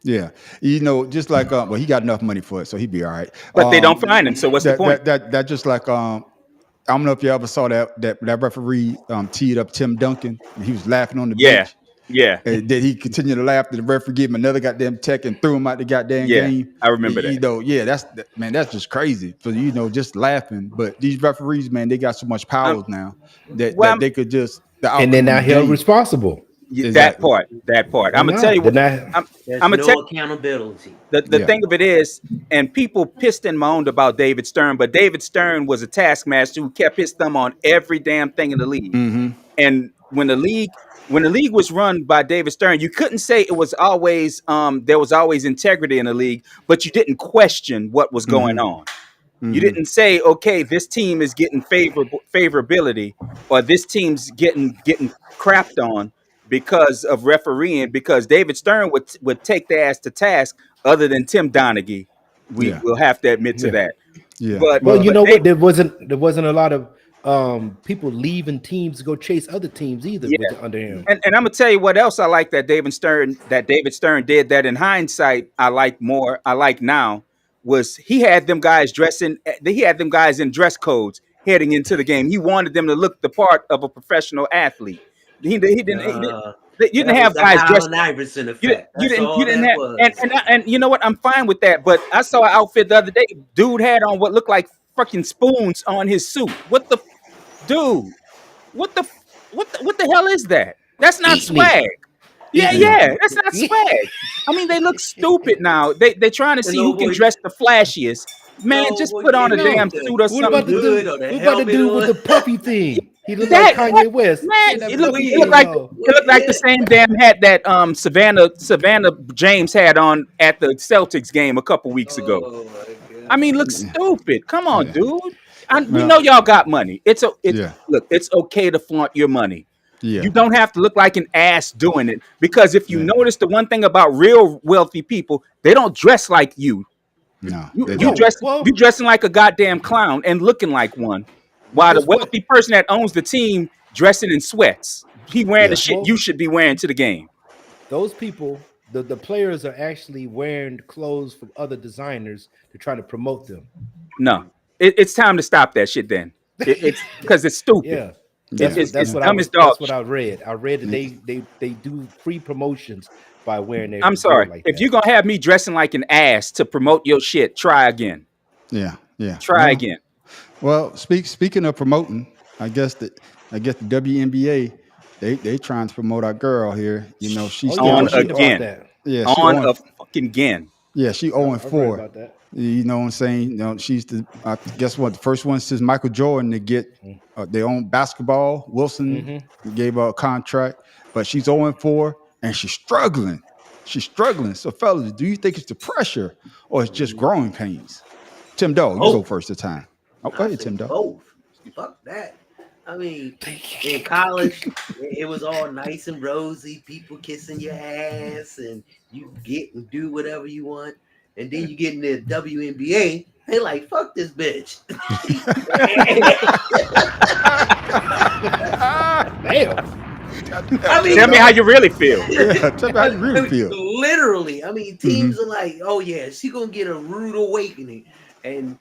S1: Yeah, just like he got enough money for it, so he'd be all right.
S4: But they don't find him, so what's the point?
S1: That just like I don't know if you ever saw that referee teed up Tim Duncan. And he was laughing on the bench.
S4: Yeah.
S1: And then he continued to laugh. And the referee gave him another goddamn tech and threw him out the goddamn game.
S4: I remember that.
S1: That's just crazy. So just laughing. But these referees, man, they got so much power now that they could just
S2: and they're not held responsible.
S4: Exactly. That part. I'm gonna tell you what. I'm gonna tell
S3: accountability.
S4: The thing of it is, and people pissed and moaned about David Stern, but David Stern was a taskmaster who kept his thumb on every damn thing in the league. And when the league was run by David Stern, you couldn't say it was always there was always integrity in the league, but you didn't question what was going on. You didn't say, okay, this team is getting favorability, or this team's getting crapped on because of refereeing, because David Stern would take their ass to task, other than Tim Donaghy. We'll have to admit to that.
S1: Yeah.
S2: But what? There wasn't a lot of people leaving teams to go chase other teams either under him.
S4: And I'm gonna tell you what else I like that David Stern did that in hindsight I like now was he had them guys in dress codes heading into the game. He wanted them to look the part of a professional athlete. He didn't have guys dressed. You didn't have, and you know what? I'm fine with that. But I saw an outfit the other day. Dude had on what looked like fucking spoons on his suit. What the hell is that? That's not swag. Yeah, that's not swag. I mean, they look stupid now. They're trying to see who can dress the flashiest. Man, just put on a damn suit or something. What
S2: about the dude with the puffy thing? He looked like Kanye West.
S4: Man, it looked like the same damn hat that Savannah James had on at the Celtics game a couple weeks ago. I mean, look stupid. Come on, dude. We know y'all got money. Look, it's okay to flaunt your money. Yeah. You don't have to look like an ass doing it, because if you notice the one thing about real wealthy people, they don't dress like you.
S1: No,
S4: you dressing like a goddamn clown and looking like one, while the wealthy person that owns the team dressing in sweats, he wearing the shit you should be wearing to the game.
S2: Those people, the players are actually wearing clothes from other designers to try to promote them.
S4: No, it's time to stop that shit. Then it's because it's stupid.
S2: Yeah. That's what I read. I read that they do free promotions by wearing their.
S4: I'm sorry.
S2: Like
S4: if you're gonna have me dressing like an ass to promote your shit, try again.
S1: Yeah.
S4: Try again.
S1: Well, speaking of promoting, I guess the WNBA they trying to promote our girl here. You know, she's
S4: on again.
S1: Yeah,
S4: on a fucking again.
S1: Yeah, she 0-4. You know what I'm saying? You know, she's the guess what? The first one since Michael Jordan to get their own basketball. Wilson gave her a contract, but she's 0-4 and she's struggling. So, fellas, do you think it's the pressure or it's just growing pains? Tim Doe, you go first this time. Oh, go ahead, Tim Doe.
S3: Both. Fuck that. I mean, in college, it was all nice and rosy. People kissing your ass, and you get and do whatever you want. And then you get in the WNBA, they like, fuck this bitch.
S2: Damn.
S3: I mean,
S4: tell me how you really feel.
S1: Tell me how you really feel.
S3: Literally. I mean, teams are like, oh yeah, she gonna get a rude awakening. And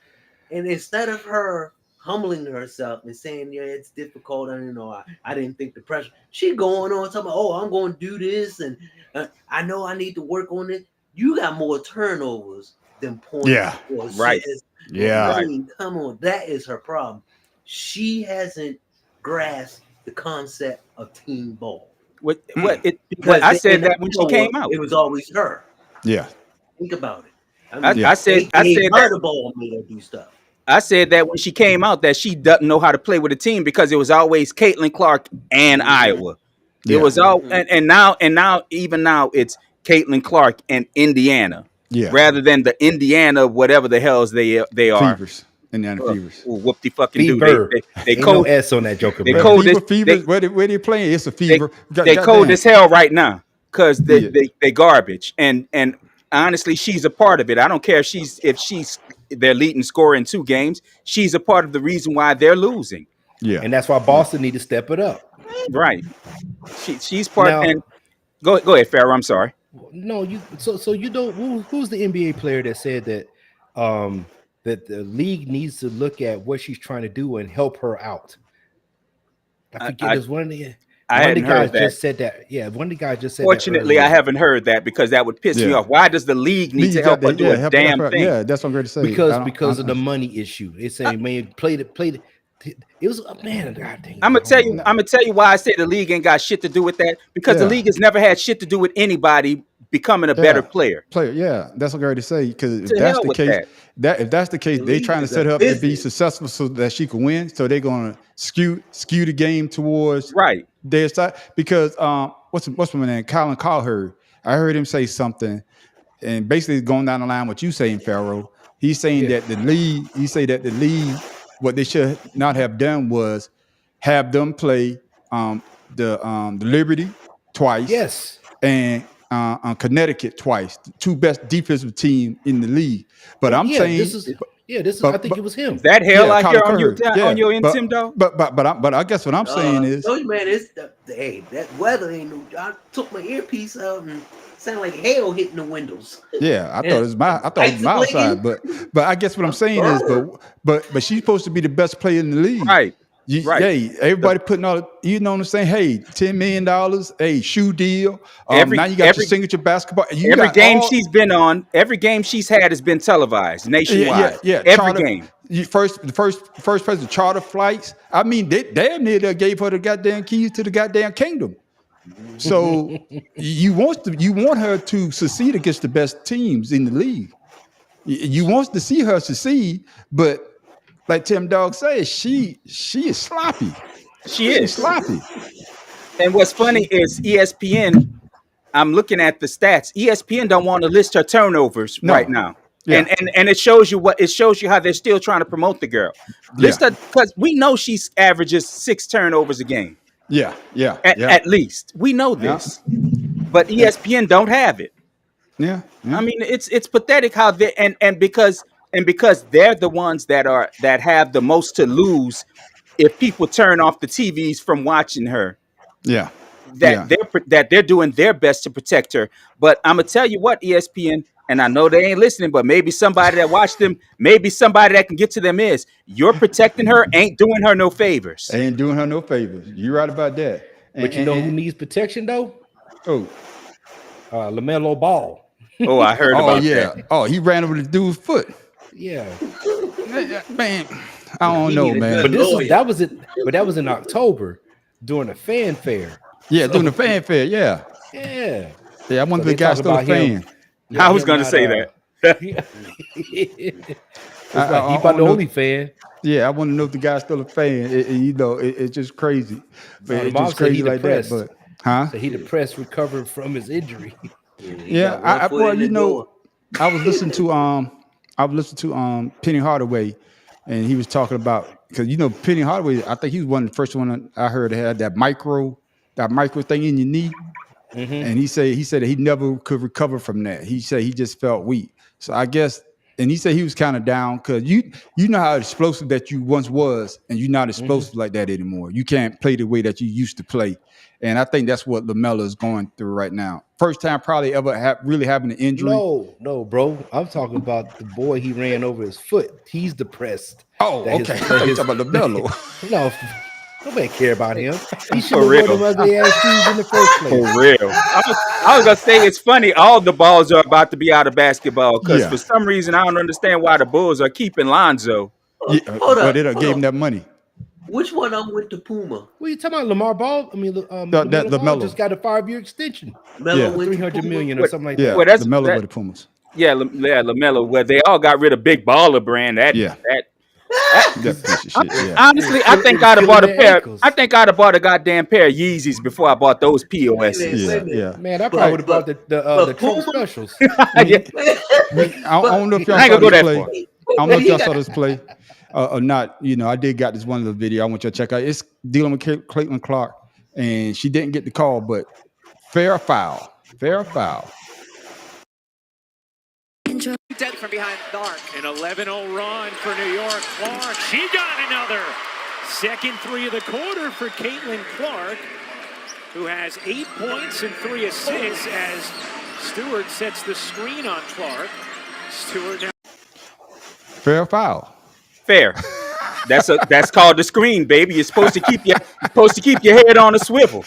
S3: instead of her humbling herself and saying, yeah, it's difficult, I didn't think the pressure, she going on talking about, oh, I'm going to do this, and I know I need to work on it. You got more turnovers than points.
S1: Yeah,
S4: right.
S1: Yeah.
S3: I mean, come on, that is her problem. She hasn't grasped the concept of team ball.
S4: I said that when she came out.
S3: It was always her.
S1: Yeah.
S3: Think about it.
S4: I said that
S3: the ball made her do stuff.
S4: I said that when she came out that she doesn't know how to play with a team because it was always Caitlin Clark and Iowa. It was all and now even now it's Caitlin Clark and Indiana, rather than the Indiana whatever the hells they are.
S1: Fevers. Indiana Fevers.
S4: Whoop-de fucking
S2: Fever.
S4: They code
S2: no S on that joker.
S4: They code this.
S1: Where they playing? It's a fever.
S4: They code as hell right now because they garbage and honestly she's a part of it. I don't care if she's their leading scorer in 2 games. She's a part of the reason why they're losing.
S1: Yeah,
S2: and that's why Boston need to step it up.
S4: Right. She's part. Now, and go ahead, Pharaoh. I'm sorry.
S2: No, you. So you don't. Who's the NBA player that said that that the league needs to look at what she's trying to do and help her out? I forget. There's one of the guys just said that. Yeah, one of the guys just said.
S4: Fortunately, I haven't heard that because that would piss me off. Why does the league need to help her do a damn thing?
S1: Yeah, that's what I'm going to say.
S2: Because of the money issue. It's saying, man, played it. It was man. God dang.
S4: I'm gonna tell you why I say the league ain't got shit to do with that. Because the league has never had shit to do with anybody becoming a better player.
S1: Yeah, that's what I'm going to say. Because if that's the case, they trying to set her up to be successful so that she can win. So they're going to skew the game towards their side. Because what's my name? Colin Cowherd. I heard him say something, and basically going down the line what you saying, Pharaoh. He's saying that the league. What they should not have done was have them play the Liberty twice, and Connecticut twice, the 2 best defensive team in the league. But I'm saying,
S2: Yeah, I think it was him.
S4: That hell out here on your Intim though.
S1: But I guess what I'm saying is,
S3: man, that weather ain't no. I took my earpiece out and sounded like hail hitting the windows.
S1: Yeah, I thought it was my outside, but I guess what I'm saying is, but she's supposed to be the best player in the league,
S4: right?
S1: Right. Hey, everybody putting all, you know what I'm saying? Hey, $10 million, hey, shoe deal. Now you got your signature basketball.
S4: Every game she's been on, every game she's had has been televised nationwide.
S1: Yeah.
S4: Every game.
S1: The first person charter flights. I mean, they damn near gave her the goddamn keys to the goddamn kingdom. So you want her to succeed against the best teams in the league. You want to see her succeed, but like Tim Dog says, she is sloppy. She's sloppy.
S4: And what's funny is ESPN, I'm looking at the stats. ESPN don't want to list her turnovers right now. Yeah. And it shows you how they're still trying to promote the girl. List her, because we know she averages 6 turnovers a game.
S1: Yeah.
S4: At least. We know this. But ESPN don't have it.
S1: Yeah.
S4: I mean, it's pathetic how they and because they're the ones that have the most to lose if people turn off the TVs from watching her.
S1: Yeah.
S4: They're doing their best to protect her. But I'm gonna tell you what, ESPN, and I know they ain't listening, but maybe somebody that watched them, maybe somebody that can get to them is, you're protecting her, ain't doing her no favors.
S1: Ain't doing her no favors. You're right about that.
S2: But you know who needs protection though?
S1: Oh,
S2: LaMelo Ball.
S4: Oh, I heard about that.
S1: Oh, he ran over the dude's foot.
S2: Yeah,
S1: man, I don't know, man.
S2: But that was in October during the fanfare.
S1: Yeah, during the fanfare. Yeah. I wanted the guy still a fan.
S4: I was gonna say that.
S2: He about the only fan.
S1: Yeah, I want to know if the guy's still a fan. It's just crazy. But it's just crazy like that. But
S2: So he depressed, recovering from his injury.
S1: Yeah, I was listening to Penny Hardaway, and he was talking about, because Penny Hardaway, I think he was one of the first one I heard that had that micro thing in your knee, and he said that he never could recover from that. He said he just felt weak. So I guess, and he said he was kind of down because you know how explosive that you once was, and you're not explosive like that anymore. You can't play the way that you used to play. And I think that's what LaMelo is going through right now. First time probably ever really having an injury.
S2: No, bro. I'm talking about the boy he ran over his foot. He's depressed.
S1: Oh, okay. You're talking about LaMelo.
S2: No, nobody care about him. He should have worn them ugly ass shoes in the first place.
S4: For real. I was gonna say, it's funny. All the balls are about to be out of basketball because for some reason I don't understand why the Bulls are keeping Lonzo.
S1: But they gave him that money.
S3: Which one went to Puma?
S2: What are you talking about, Lamar Ball? I mean, LaMelo just got a 5-year extension. $300 million or something like that.
S1: Well, that's LaMelo with the Pumas.
S4: Yeah, LaMelo. Where they all got rid of Big Baller brand. That piece of shit, honestly, I think I'd have bought a pair. I think I'd have bought a goddamn pair of Yeezys before I bought those POSs.
S1: Yeah.
S2: Man, I probably would have bought the Trump specials.
S1: I don't know if y'all saw this play. I don't know if y'all saw this play. Or not, I did got this one little video I want you to check out. It's dealing with Caitlin Clark, and she didn't get the call, but fair foul.
S5: From behind the arc. An 11-0 run for New York. Clark, she got another. Second 3 of the quarter for Caitlin Clark, who has 8 points and 3 assists as Stewart sets the screen on Clark. Stewart now.
S1: Fair foul.
S4: Fair. That's called the screen, baby. You're supposed to keep your head on a swivel.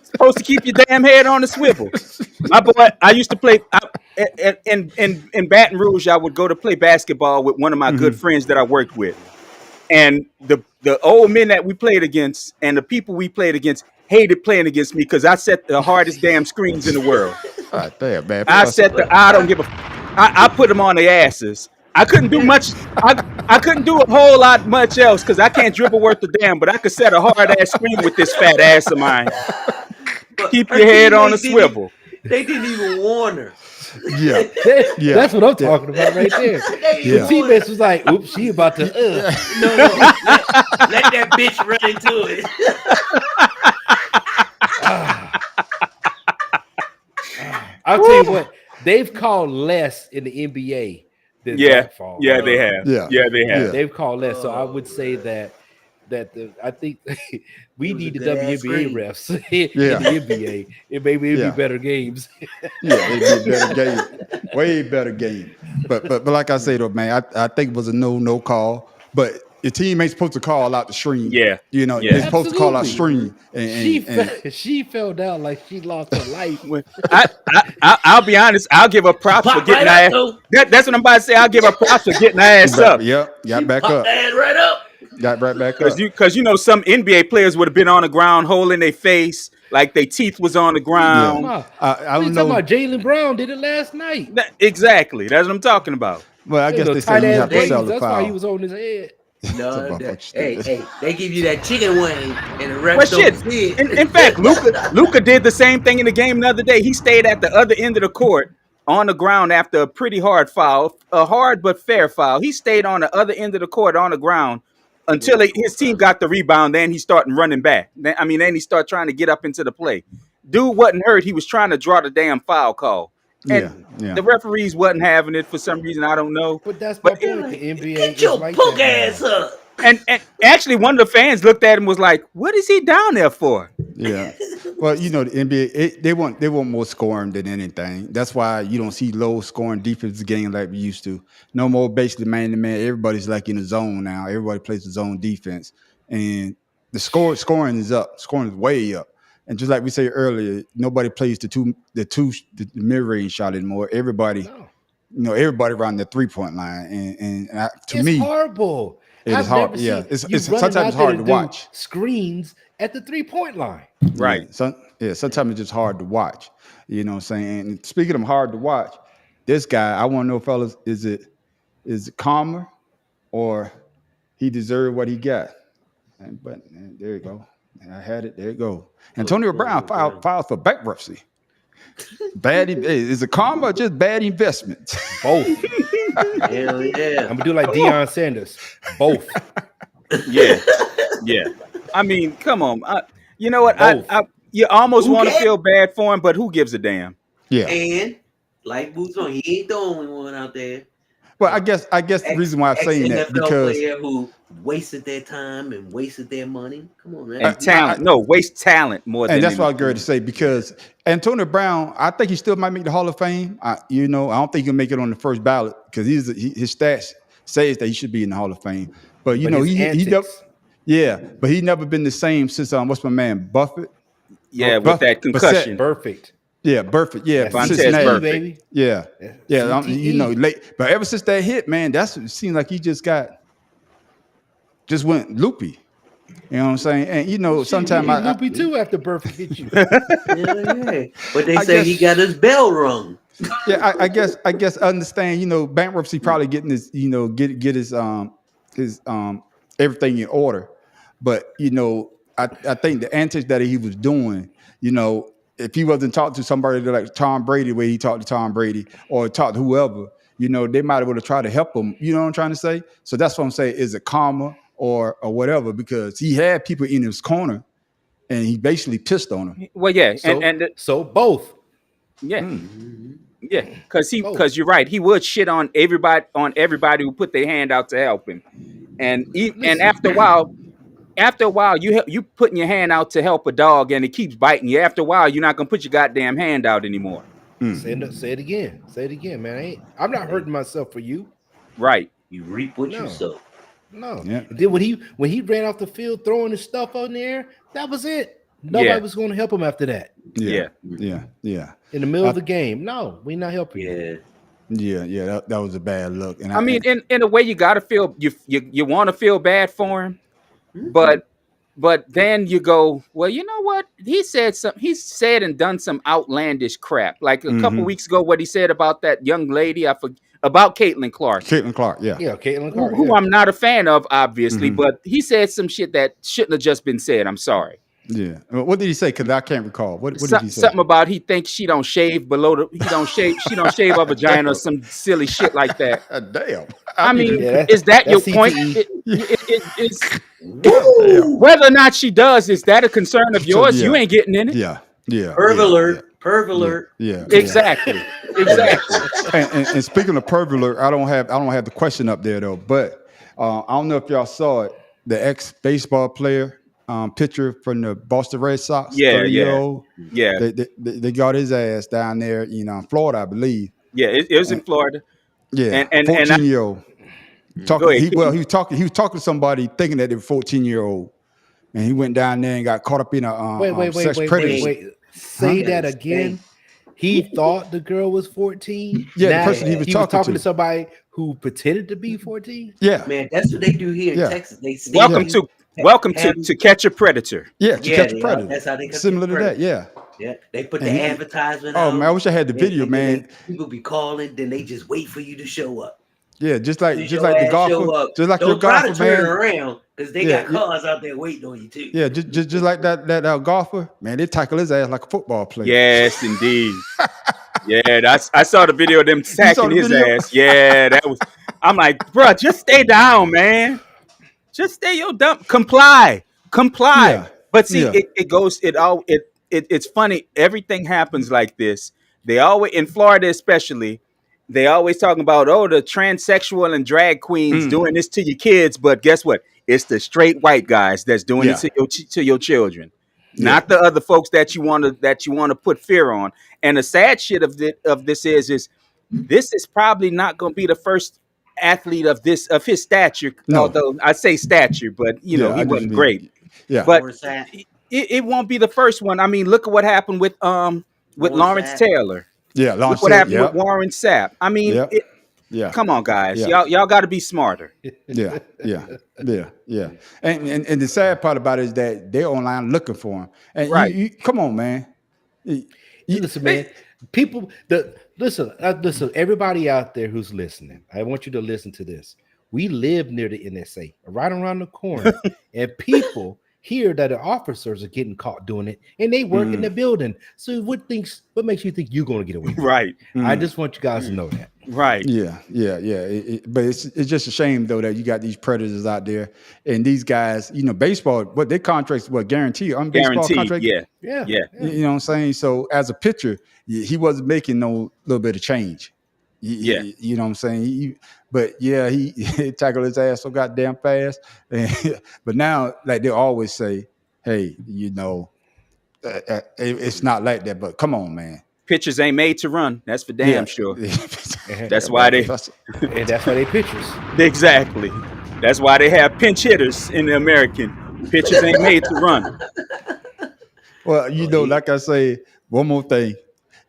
S4: Supposed to keep your damn head on a swivel. My boy, I used to play in Baton Rouge. I would go to play basketball with one of my good friends that I worked with, and the old men that we played against and the people we played against hated playing against me because I set the hardest damn screens in the world.
S1: Damn, man.
S4: I don't give a. I put them on their asses. I couldn't do much. I couldn't do a whole lot much else because I can't dribble worth a damn. But I could set a hard ass screen with this fat ass of mine. Keep your head on a swivel.
S3: They didn't even warn her.
S1: Yeah.
S2: That's what I'm talking about right there. The teammates was like, "Oops, she about to."
S3: No, let that bitch run into it.
S2: I'll tell you what. They've called less in the NBA that fall.
S4: Yeah, they have. Yeah, they have.
S2: Yeah. They've called that. So I would say that I think we need the WNBA refs in the NBA. It'd be better games.
S1: It'd be a better game, way better game. But like I say though, man, I think it was a no call. But your team ain't supposed to call out the stream.
S4: Yeah,
S1: they're supposed to call out stream.
S2: And she fell down like she lost her life.
S4: I'll be honest. I'll give her props for getting her ass. That's what I'm about to say. I'll give her props for getting her ass up.
S1: Yep, got back up.
S3: Right up.
S1: Got right back up.
S4: Because some NBA players would have been on the ground holding their face like their teeth was on the ground.
S2: Yeah. I don't know. Talking about Jaylen Brown did it last night.
S4: Exactly. That's what I'm talking about.
S1: Well, I guess they say you have to sell the
S2: That's
S1: foul.
S2: why he was on his head.
S3: No, hey, they give you that chicken wing and the rest don't see it.
S4: In fact, Luka did the same thing in the game the other day. He stayed at the other end of the court on the ground after a pretty hard foul, a hard but fair foul. He stayed on the other end of the court on the ground until his team got the rebound. Then he started running back. Then he started trying to get up into the play. Dude wasn't hurt. He was trying to draw the damn foul call. And the referees wasn't having it for some reason. I don't know.
S2: But that's my point. The NBA
S3: get your punk ass up.
S4: And actually, one of the fans looked at him and was like, "What is he down there for?"
S1: Yeah. Well, the NBA they want more scoring than anything. That's why you don't see low scoring defensive game like we used to. No more basically man to man. Everybody's like in the zone now. Everybody plays the zone defense, and the scoring is up. Scoring is way up. And just like we said earlier, nobody plays the mid-range shot anymore. Everybody, everybody around the 3-point line, and to me,
S2: it's horrible.
S1: It's hard. Yeah, it's sometimes hard to watch.
S2: Screens at the 3-point line.
S4: Right.
S1: Sometimes it's just hard to watch. You know what I'm saying? And speaking of hard to watch, this guy, I want to know, fellas, is it karma or he deserved what he got? But there you go. I had it. There you go. Antonio Brown filed for bankruptcy. Is it karma or just bad investment?
S2: Both.
S3: Hell yeah.
S2: I'm gonna do like Deion Sanders. Both.
S4: Yeah. I mean, come on. You know what? You almost want to feel bad for him, but who gives a damn?
S1: Yeah.
S3: And like Boots on, he ain't the only one out there.
S1: Well, I guess the reason why I'm saying that because
S3: player who wasted their time and wasted their money. Come on, man.
S4: And talent. Waste talent more than.
S1: And that's what I was going to say, because Antonio Brown, I think he still might make the Hall of Fame. I don't think he'll make it on the first ballot because his stats says that he should be in the Hall of Fame. But he but he never been the same since what's my man Buffett?
S4: Yeah, with that concussion.
S2: Perfect.
S1: Yeah, Burfict. Yeah,
S4: Vontaze
S1: baby. Yeah. Late. But ever since that hit, man, it seemed like he just went loopy. You know what I'm saying? And sometimes
S2: loopy too after Burfict hit you.
S3: Yeah. But they say he got his bell rung.
S1: Yeah, I guess understand. Bankruptcy probably getting his get his everything in order. But I think the antics that he was doing, if he wasn't talking to somebody like Tom Brady, the way he talked to Tom Brady, or talked to whoever, they might have tried to help him. You know what I'm trying to say? So that's what I'm saying. Is it karma or whatever? Because he had people in his corner, and he basically pissed on them.
S4: Well, yeah,
S2: so both.
S4: Yeah, yeah, because you're right. He would shit on everybody who put their hand out to help him, and after a while, you putting your hand out to help a dog and it keeps biting you. After a while, you're not gonna put your goddamn hand out anymore.
S2: Say it again. Say it again, man. I'm not hurting myself for you.
S4: Right.
S3: You reap what you sow.
S2: No. Yeah. Then when he ran off the field throwing his stuff on the air, that was it. Nobody was going to help him after that.
S1: Yeah.
S2: In the middle of the game, no, we not helping you.
S1: Yeah. That was a bad look. And
S4: I mean, in a way, you gotta feel you want to feel bad for him. But then you go, well, you know what? He said and done some outlandish crap. Like a couple weeks ago, what he said about that young lady, about Caitlin Clark.
S1: Caitlin Clark, yeah.
S2: Yeah, Caitlin Clark.
S4: Who I'm not a fan of, obviously, but he said some shit that shouldn't have just been said. I'm sorry.
S1: Yeah. What did he say? Because I can't recall. What did he say?
S4: Something about he thinks she don't shave she don't shave her vagina or some silly shit like that.
S1: Damn.
S4: I mean, is that your point? Whether or not she does, is that a concern of yours? You ain't getting in it.
S1: Yeah.
S3: Alert. Perv alert.
S1: Yeah.
S4: Exactly. Exactly.
S1: And speaking of perv alert, I don't have the question up there though, but I don't know if y'all saw it. The ex-baseball player pitcher from the Boston Red Sox,
S4: Yeah,
S1: 30-year-old.
S4: Yeah.
S1: They got his ass down there, in Florida, I believe.
S4: Yeah, it was in Florida.
S1: Yeah,
S4: and
S1: 14-year-old.
S4: He
S1: was talking to somebody thinking that they were 14-year-old, and he went down there and got caught up in a sex predator.
S2: Say that again. He thought the girl was 14.
S1: Yeah, the person he was talking
S2: to somebody who pretended to be 14.
S1: Yeah,
S3: man, that's what they do here in Texas. They
S4: welcome to Catch a Predator.
S1: Yeah, to Catch a Predator.
S3: That's how they
S1: similar to that. Yeah.
S3: Yeah, they put the advertisement.
S1: Oh man, I wish I had the video, man.
S3: People be calling, then they just wait for you to show up.
S1: Yeah, just like the golfer, just like your golfer, man.
S3: Turn around because they got cars out there waiting on you too.
S1: Yeah, just like that golfer, man. They tackle his ass like a football player.
S4: Yes, indeed. Yeah, I saw the video of them tackling his ass. Yeah, that was. I'm like, bro, just stay down, man. Just stay your dumb. Comply. Yeah. But see, it's funny. Everything happens like this. They always, in Florida especially, they always talking about, the transsexual and drag queens doing this to your kids. But guess what? It's the straight white guys that's doing it to your children, not the other folks that you want to put fear on. And the sad shit of this is this is probably not going to be the first athlete of his stature. No. Although I say stature, but he wasn't great.
S1: Yeah,
S4: but it won't be the first one. I mean, look at what happened with Lawrence Taylor.
S1: Yeah,
S4: look what happened with Warren Sapp. I mean, come on, guys, y'all got to be smarter.
S1: Yeah. And the sad part about it is that they're online looking for him. And you come on, man.
S2: Listen, man. People, listen. Everybody out there who's listening, I want you to listen to this. We live near the NSA, right around the corner, and people hear that the officers are getting caught doing it, and they work in the building. So what makes you think you're going to get away with it?
S4: Right.
S2: I just want you guys to know that.
S4: Right.
S1: Yeah. But it's just a shame though that you got these predators out there, and these guys, baseball, what their contracts, guaranteed? Baseball contract?
S2: Yeah.
S1: You know what I'm saying? So as a pitcher, he wasn't making no little bit of change. You know what I'm saying? He tackled his ass so goddamn fast. But now, like they always say, hey, it's not like that. But come on, man.
S4: Pitchers ain't made to run. That's for damn sure. That's why they
S2: pitchers.
S4: Exactly. That's why they have pinch hitters in the American. Pitchers ain't made to run.
S1: Well, like I say, one more thing.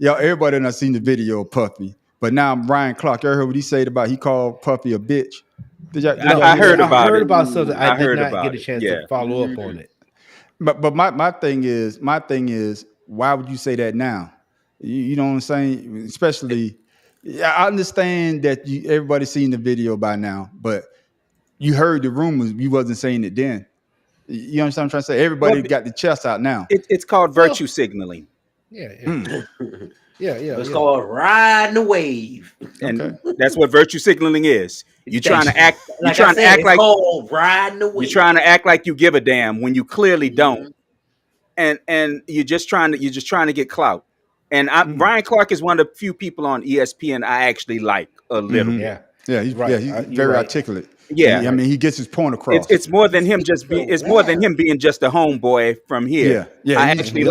S1: Everybody done seen the video of Puffy. But now Ryan Clark, you heard what he said about he called Puffy a bitch?
S4: I heard about
S2: something. I did not get a chance to follow up on it.
S1: But my thing is, why would you say that now? You know what I'm saying? Especially, I understand that everybody's seen the video by now, but you heard the rumors. You wasn't saying it then. You understand what I'm trying to say? Everybody got the chest out now.
S4: It's called virtue signaling.
S3: It's called riding the wave,
S4: and that's what virtue signaling is. You're trying to act. You're trying to act like
S3: riding the wave.
S4: You're trying to act like you give a damn when you clearly don't, and you're just trying to get clout. And Ryan Clark is one of the few people on ESPN I actually like a little.
S1: He's right. He's very articulate.
S4: Yeah,
S1: I mean, he gets his point across.
S4: It's more than him just being. It's more than him being just a homeboy from here. I actually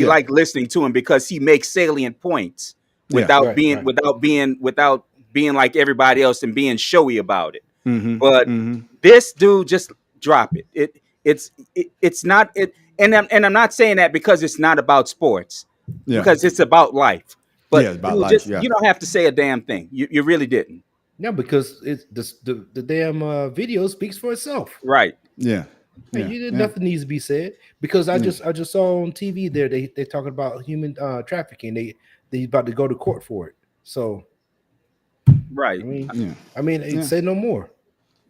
S4: like listening to him because he makes salient points without being like everybody else and being showy about it. But this dude, just drop it. It's not it. And I'm not saying that because it's not about sports. Because it's about life. But
S1: it's about life,
S4: you don't have to say a damn thing. You really didn't.
S2: No, because it's the damn video speaks for itself.
S4: Right.
S2: Nothing needs to be said. Because I just saw on TV there they talking about human trafficking. They about to go to court for it. So
S4: right.
S2: I mean, say no more.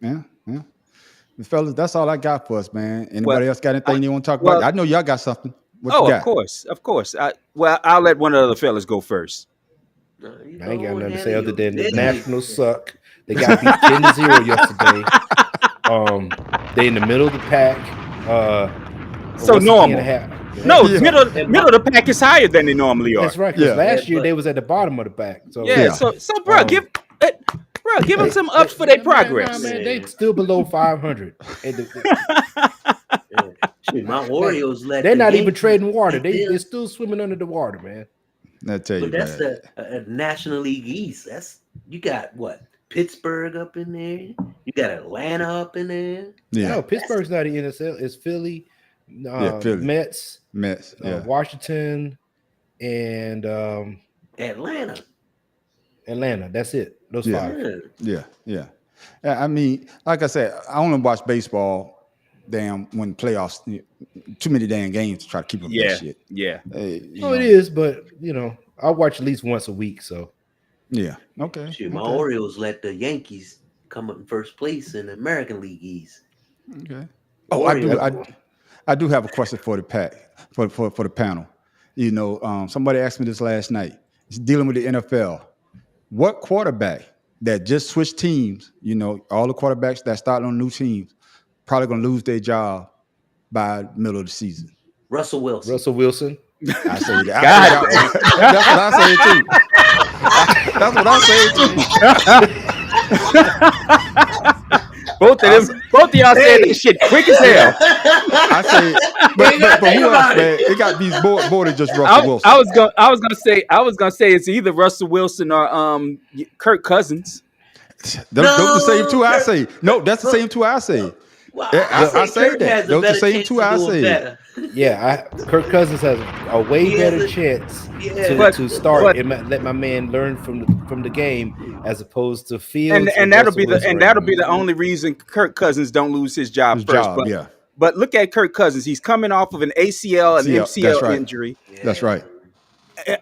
S1: Yeah. Fellas, that's all I got for us, man. Anybody else got anything you want to talk about? I know y'all got something.
S4: Of course. I'll let one of the other fellas go first.
S2: I ain't got nothing to say other than the Nationals suck. They got beat 10-0 yesterday. They in the middle of the pack.
S4: So normal. No, middle of the pack is higher than they normally are.
S2: That's right. Because last year they was at the bottom of the pack. So
S4: So bro, give them some ups for their progress.
S2: Man, they still below 500.
S3: My Orioles
S2: they're not even trading water. They're still swimming under the water, man.
S1: I tell you,
S3: but that's the National League East. You got what? Pittsburgh up in there. You got Atlanta up in there.
S2: Yeah, no, Pittsburgh's not in the NSL. It's Philly,
S1: Philly.
S2: Mets, Washington, and
S3: Atlanta.
S2: That's it. Those 5.
S1: Yeah. I mean, like I said, I only watch baseball. Damn, when playoffs, too many damn games to try to keep up with that shit.
S4: Yeah.
S2: It is, but I watch at least once a week. So.
S1: Yeah. Okay.
S3: My Orioles let the Yankees come up in first place in the American League East.
S1: Okay. Oh, I do have a question for the pack for the panel. Somebody asked me this last night. It's dealing with the NFL. What quarterback that just switched teams? All the quarterbacks that start on new teams probably gonna lose their job by the middle of the season.
S3: Russell Wilson.
S2: I
S1: say that. That's what I say too. That's what I say too.
S4: Both of y'all said this shit quick as hell.
S1: I say, but who else, man? It got these more than just Russell Wilson.
S4: I was gonna say it's either Russell Wilson or Kirk Cousins.
S1: Those the same two I say. No, that's the same two I say.
S3: Wow.
S1: I say that. Those the same two I say.
S2: Yeah, Kirk Cousins has a way better chance to start and let my man learn from the game as opposed to Fields.
S4: And that'll be the only reason Kirk Cousins don't lose his job first. But look at Kirk Cousins. He's coming off of an ACL and MCL injury.
S1: That's right.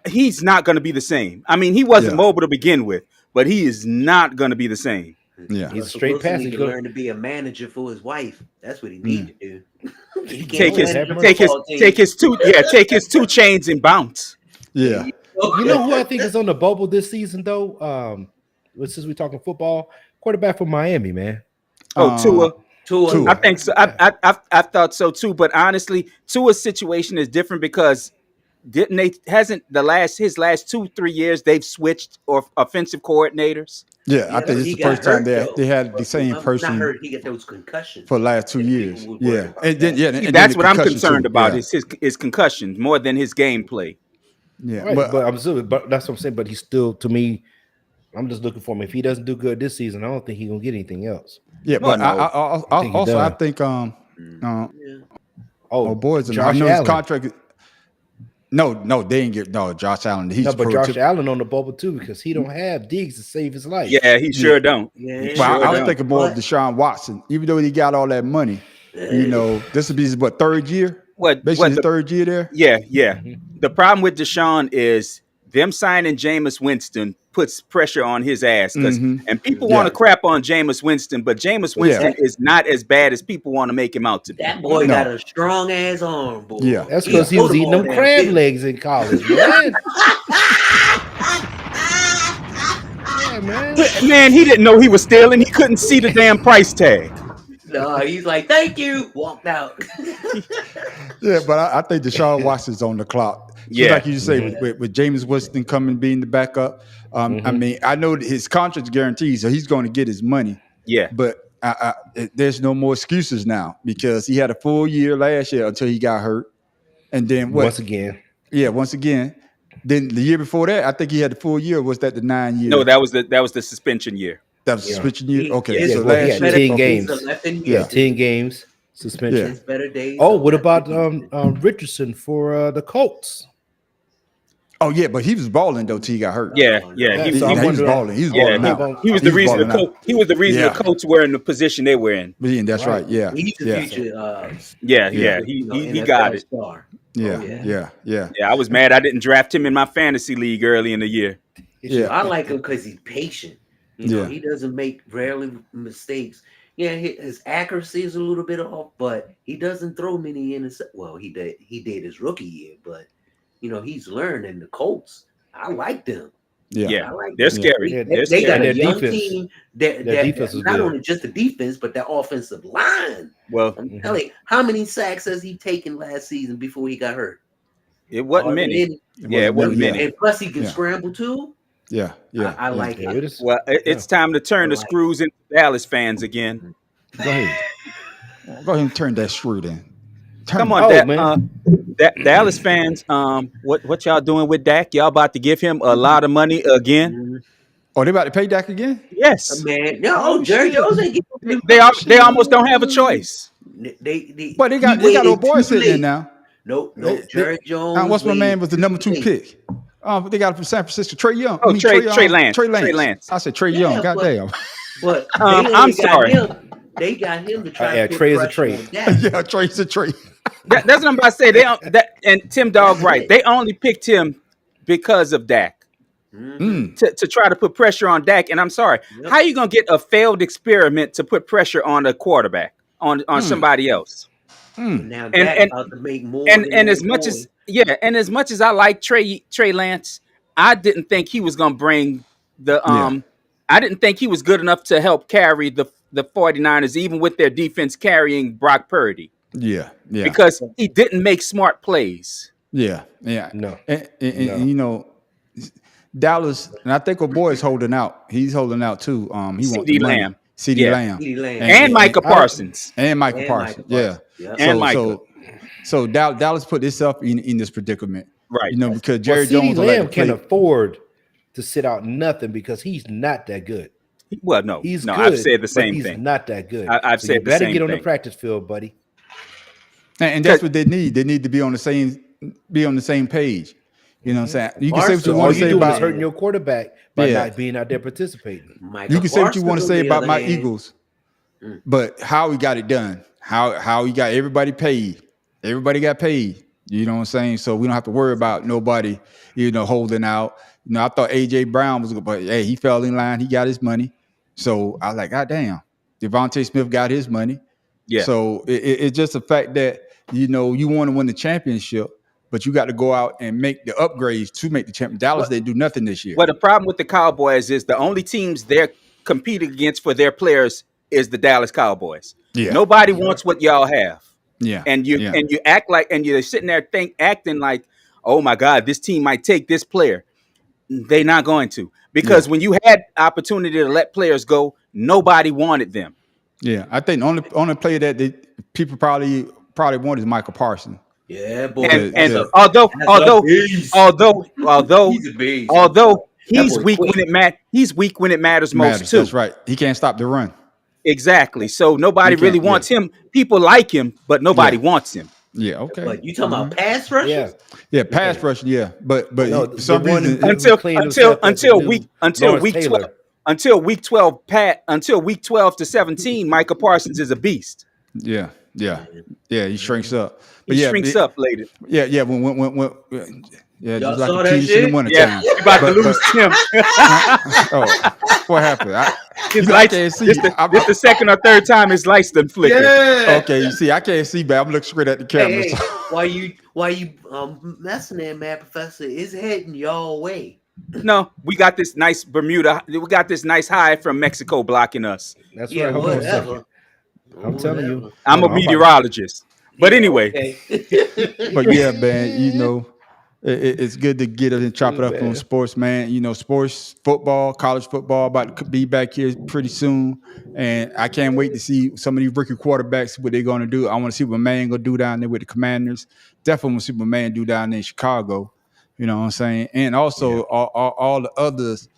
S4: He's not going to be the same. I mean, he wasn't mobile to begin with, but he is not going to be the same.
S1: Yeah,
S2: he's a straight pass.
S3: He learn to be a manager for his wife. That's what he need to do.
S4: Take his 2 chains and bounce.
S1: Yeah.
S2: You know who I think is on the bubble this season though? Since we're talking football, quarterback from Miami, man.
S4: Tua. I think so. I thought so too. But honestly, Tua's situation is different because his last 2-3 years they've switched offensive coordinators.
S1: Yeah, I think it's the first time they had the same person.
S3: He got those concussions
S1: for the last 2 years. Yeah, and
S4: that's what I'm concerned about is his concussions more than his gameplay.
S1: Yeah,
S2: right, but that's what I'm saying. But he's still, to me, I'm just looking for him. If he doesn't do good this season, I don't think he's gonna get anything else.
S1: Yeah, but I think boys,
S2: Josh Allen.
S1: Contract. No, they didn't get Josh Allen.
S2: Josh Allen on the bubble too because he don't have Diggs to save his life.
S4: Yeah, he sure don't.
S1: I was thinking more of Deshaun Watson, even though he got all that money. This would be his third year. Basically his third year there.
S4: Yeah. Mm-hmm. The problem with Deshaun is them signing Jameis Winston puts pressure on his ass and people want to crap on Jameis Winston, but Jameis Winston is not as bad as people want to make him out to be.
S3: That boy got a strong ass arm, boy.
S1: Yeah,
S2: that's because he was eating them crab legs in college, man.
S4: Man, he didn't know he was stealing. He couldn't see the damn price tag.
S3: No, he's like, thank you. Walked out.
S1: Yeah, but I think Deshaun Watson's on the clock. So like you say, with Jameis Winston coming being the backup. I mean, I know his contract's guaranteed, so he's going to get his money.
S4: Yeah.
S1: But there's no more excuses now because he had a full year last year until he got hurt. And then
S2: once again.
S1: Yeah, once again. Then the year before that, I think he had the full year. Was that the 9 years?
S4: No, that was the suspension year.
S1: That was suspension year? Okay.
S2: So last year, 10 games. 10 games. Suspension.
S3: Yeah. Better days.
S2: Oh, what about Richardson for the Colts?
S1: Oh yeah, but he was balling though till he got hurt.
S4: Yeah. He was
S1: balling. He was balling out.
S4: He was the reason the Colts were in the position they were in.
S1: Yeah, that's right. Yeah.
S3: He's the future.
S4: He got it.
S3: Star.
S1: Yeah.
S4: I was mad I didn't draft him in my fantasy league early in the year.
S3: Yeah, I like him because he's patient. He doesn't make rarely mistakes. Yeah, his accuracy is a little bit off, but he doesn't throw many interceptions. Well, he did his rookie year, but he's learned in the Colts. I like them.
S1: Yeah.
S4: They're scary.
S3: They got a young
S2: defense.
S3: team.
S2: Their defense is
S3: not
S2: good.
S3: only just the defense, but their offensive line.
S4: Well,
S3: I'm telling you, how many sacks has he taken last season before he got hurt?
S4: it wasn't many. It wasn't many.
S3: And plus, he can scramble too.
S1: Yeah.
S3: I like it.
S4: Well, it's time to turn the screws into Dallas fans again.
S1: Go ahead. Go ahead and turn that screw then.
S4: Come on, Dallas fans. What y'all doing with Dak? Y'all about to give him a lot of money again?
S1: Oh, they about to pay Dak again?
S4: Yes.
S3: Man, no, Jerry Jones ain't getting
S4: They almost don't have a choice.
S1: But they got a boy sitting in now.
S3: No, Jerry Jones.
S1: What's my man was the number 2 pick? They got him from San Francisco, Trey Young.
S4: Oh, Trey Lance.
S1: I said Trey Young. Goddamn.
S3: But
S4: I'm sorry.
S3: They got him to try.
S2: Trey is a trade.
S1: Yeah, Trey's a trade.
S4: That's what I'm about to say. And Tim Dog right. They only picked him because of Dak. To try to put pressure on Dak. And I'm sorry, how are you gonna get a failed experiment to put pressure on a quarterback on somebody else?
S3: Now Dak about to make more.
S4: And as much as I like Trey Lance, I didn't think he was gonna bring the I didn't think he was good enough to help carry the 49ers, even with their defense carrying Brock Purdy.
S1: Yeah.
S4: Because he didn't make smart plays.
S1: Yeah.
S2: No.
S1: And you know, Dallas, and I think our boy is holding out. He's holding out too. He
S4: CeeDee Lamb.
S1: CeeDee Lamb.
S4: And Micah Parsons.
S1: And Micah Parsons. Yeah.
S4: And Micah.
S1: So Dallas put itself in this predicament.
S4: Right.
S1: You know, because Jerry Jones
S2: Lamb can't afford to sit out nothing because he's not that good.
S4: Well, no.
S2: He's good,
S4: I've said the same
S2: he's
S4: thing.
S2: Not that good.
S4: I've said the same thing.
S2: Better get on the practice field, buddy.
S1: And that's what they need. They need to be on the same page. You know what I'm saying? You can say what you want to say about
S2: hurting your quarterback by not being out there participating.
S1: You can say what you want to say about my Eagles, but how he got it done, how he got everybody paid. Everybody got paid. You know what I'm saying? So we don't have to worry about nobody, holding out. I thought AJ Brown was good, but hey, he fell in line. He got his money. So I was like, God damn, Devontae Smith got his money.
S4: Yeah.
S1: So it's just the fact that, you want to win the championship, but you got to go out and make the upgrades to make the champion. Dallas, they do nothing this year.
S4: Well, the problem with the Cowboys is the only teams they're competing against for their players is the Dallas Cowboys.
S1: Yeah.
S4: Nobody wants what y'all have.
S1: Yeah.
S4: And you act like, and you're sitting there acting like, oh my God, this team might take this player. They're not going to, because when you had opportunity to let players go, nobody wanted them.
S1: Yeah, I think the only player that people probably want is Michael Parsons.
S3: Yeah, boy.
S4: And although he's weak when it matters most too.
S1: That's right. He can't stop the run.
S4: Exactly. So nobody really wants him. People like him, but nobody wants him.
S1: Yeah. Okay.
S3: But you talking about pass rushers?
S1: Yeah. Pass rushing. Yeah. But
S2: no,
S1: for some reason
S4: until week 12 to 17, Micah Parsons is a beast.
S1: Yeah. He shrinks up. But
S4: he shrinks up later.
S1: Yeah. When just like
S3: saw
S1: the
S3: that
S1: Chiefs in the wintertime.
S4: You're about to lose him.
S1: What happened?
S4: This the second or third time his lights done flicker.
S1: Yeah. Okay, you see, I can't see, but I'm looking straight at the camera.
S3: Hey, why you messing there, man, Professor? It's heading y'all way.
S4: No, we got this nice Bermuda. We got this nice high from Mexico blocking us.
S2: That's
S3: Yeah,
S2: right. Hold on a second.
S3: whatever.
S2: I'm telling you.
S4: I'm a meteorologist. But anyway.
S3: Okay.
S1: But yeah, man, it's good to get it and chop it up on sports, man. Sports, football, college football about to be back here pretty soon. And I can't wait to see some of these rookie quarterbacks, what they're going to do. I want to see what man going to do down there with the Commanders. Definitely want to see what man do down there in Chicago. You know what I'm saying? And also all the others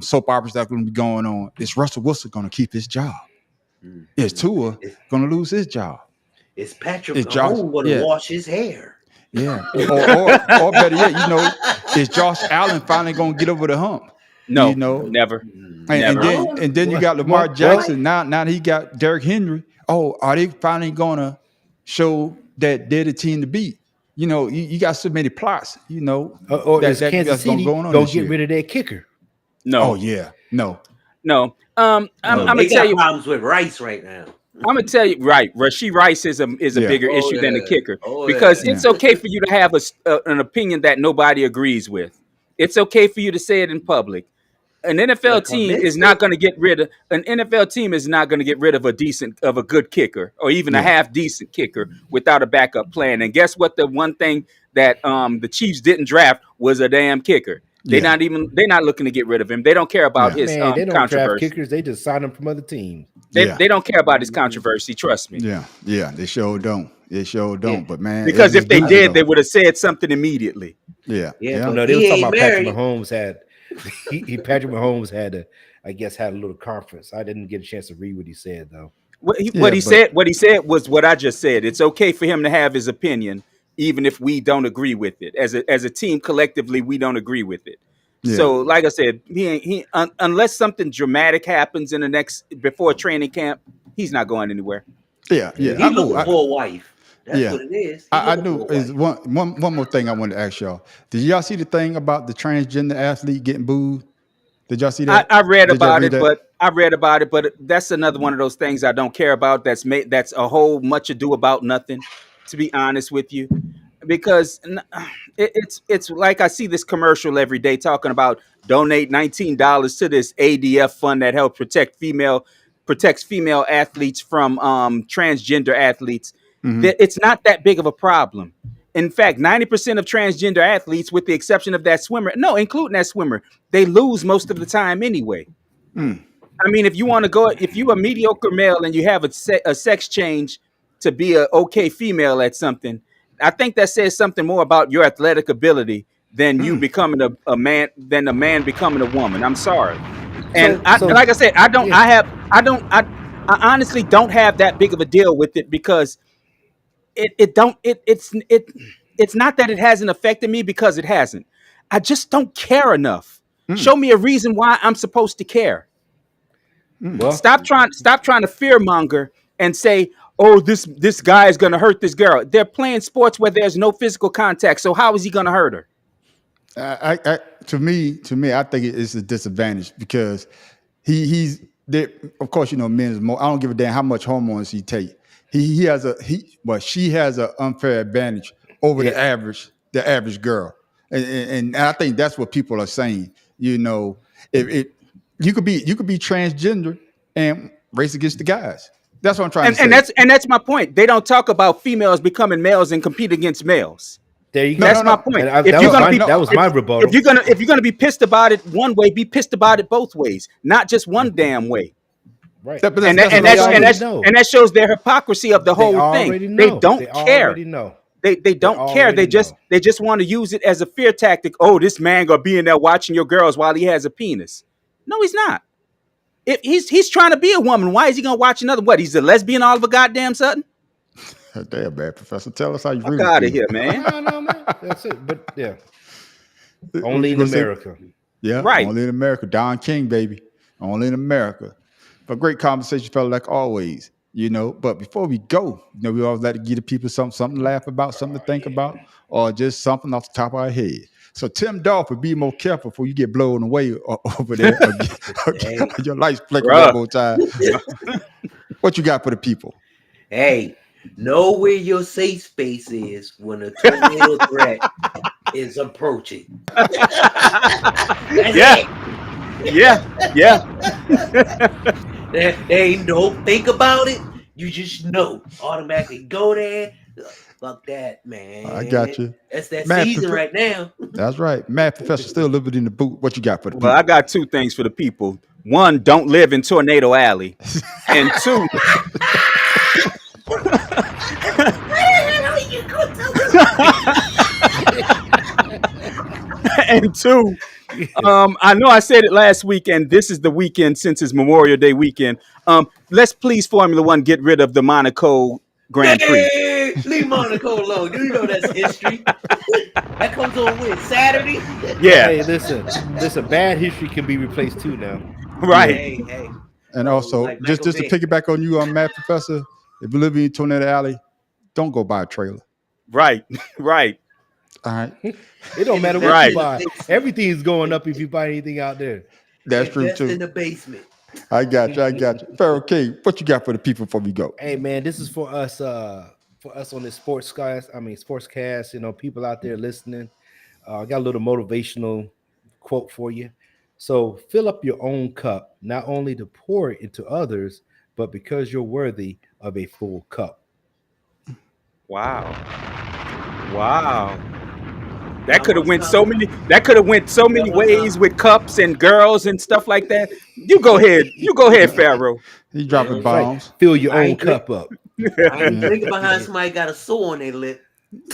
S1: soap operas that are going to be going on. Is Russell Wilson going to keep his job? Is Tua going to lose his job?
S3: Is Patrick Mahomes going to wash his hair?
S1: Yeah, or better yet, is Josh Allen finally going to get over the hump?
S4: No, never.
S1: And then you got Lamar Jackson. Now he got Derrick Henry. Oh, are they finally going to show that they're the team to beat? You got so many plots.
S2: Or is Kansas City going to get rid of their kicker?
S4: No.
S1: Oh yeah, no.
S4: I'm gonna tell you
S3: problems with Rice right now.
S4: I'm gonna tell you, right? Rashee Rice is a bigger issue than the kicker, because it's okay for you to have an opinion that nobody agrees with, It's okay for you to say it in public. An NFL team is not going to get rid of a good kicker or even a half decent kicker without a backup plan. And guess what? The one thing that the Chiefs didn't draft was a damn kicker. They're not looking to get rid of him. They don't care about his
S2: they don't
S4: controversy.
S2: Draft kickers, they just sign them from other teams.
S4: They don't care about his controversy. Trust me.
S1: Yeah, they sure don't. But man,
S4: because if they did, they would have said something immediately.
S2: No, they were talking about Patrick Mahomes had. Patrick Mahomes had a little conference. I didn't get a chance to read what he said though.
S4: What he said was what I just said. It's okay for him to have his opinion, even if we don't agree with it. As a team, collectively, we don't agree with it. Yeah. So, like I said, he unless something dramatic happens before training camp, he's not going anywhere.
S3: Yeah. He's looking for a wife. That's what it is.
S1: I do. Is one more thing I wanted to ask y'all. Did y'all see the thing about the transgender athlete getting booed? Did y'all see that?
S4: I read about it, but that's another one of those things I don't care about. That's a whole much ado about nothing, to be honest with you, because it's like I see this commercial every day talking about donate $19 to this ADF fund that helps protects female athletes from transgender athletes. Mm-hmm. It's not that big of a problem. In fact, 90% of transgender athletes, with the exception of that swimmer, including that swimmer, they lose most of the time anyway. I mean, if you're a mediocre male and you have a sex change to be a okay female at something, I think that says something more about your athletic ability than you becoming a man becoming a woman. I'm sorry. And like I said, I honestly don't have that big of a deal with it because it's not that it hasn't affected me, because it hasn't. I just don't care enough. Show me a reason why I'm supposed to care. Well, stop trying to fearmonger and say, oh, this guy is going to hurt this girl. They're playing sports where there's no physical contact. So how is he going to hurt her?
S1: To me, I think it's a disadvantage because he's there. Of course, men is more. I don't give a damn how much hormones he take. She has an unfair advantage over the average girl, and I think that's what people are saying. If you could be transgender and race against the guys. That's what I'm trying to say.
S4: And that's my point. They don't talk about females becoming males and compete against males.
S2: There you go.
S4: That's my point.
S2: That was my rebuttal.
S4: If you're gonna be pissed about it one way, be pissed about it both ways, not just one damn way.
S2: Right.
S4: And that shows their hypocrisy of the whole thing. They don't care. They don't care. They just want to use it as a fear tactic. Oh, this man gonna be in there watching your girls while he has a penis. No, he's not. If he's trying to be a woman, why is he gonna watch another? What? He's a lesbian all of a goddamn sudden?
S1: Damn, man, Professor, tell us how you really
S4: feel. Out of here, man.
S2: No, man. That's it. But yeah, only in America.
S1: Yeah, right. Only in America. Don King, baby. Only in America. But great conversation, fella, like always. But before we go, we always like to give the people something to laugh about, something to think about, or just something off the top of our head. So Tim Dolph would be more careful before you get blown away over there. Your lights flicker one more time. What you got for the people?
S3: Hey, know where your safe space is when a tornado threat is approaching.
S4: Yeah.
S3: They don't think about it. You just know. Automatically go there. Fuck that, man.
S1: I got you.
S3: That's that season right now.
S1: That's right. Matt Professor still living in the boot. What you got for the people?
S4: Well, I got two things for the people. One, don't live in Tornado Alley. And two, and two, I know I said it last week, and this is the weekend since it's Memorial Day weekend. Let's please Formula One get rid of the Monaco Grand Prix.
S3: Leave Monaco alone. You know that's history. That comes on when? Saturday?
S4: Yeah.
S2: Hey, listen, bad history can be replaced too now.
S4: Right.
S3: Hey.
S1: And also, like just to piggyback on you, Matt Professor, if you live in Tornado Alley, don't go buy a trailer.
S4: Right.
S1: All right.
S2: It don't matter what you buy. Everything's going up if you buy anything out there.
S1: That's true too.
S3: In the basement.
S1: I got you. Pharaoh King, what you got for the people before we go?
S2: Hey man, this is for us on this sportscast. People out there listening. I got a little motivational quote for you. So fill up your own cup, not only to pour it into others, but because you're worthy of a full cup.
S4: Wow. That could have went so many. That could have went so many ways with cups and girls and stuff like that. You go ahead, Pharaoh.
S1: He dropping bombs.
S2: Fill your own cup up.
S3: I ain't drinking behind somebody got a sore on their lip.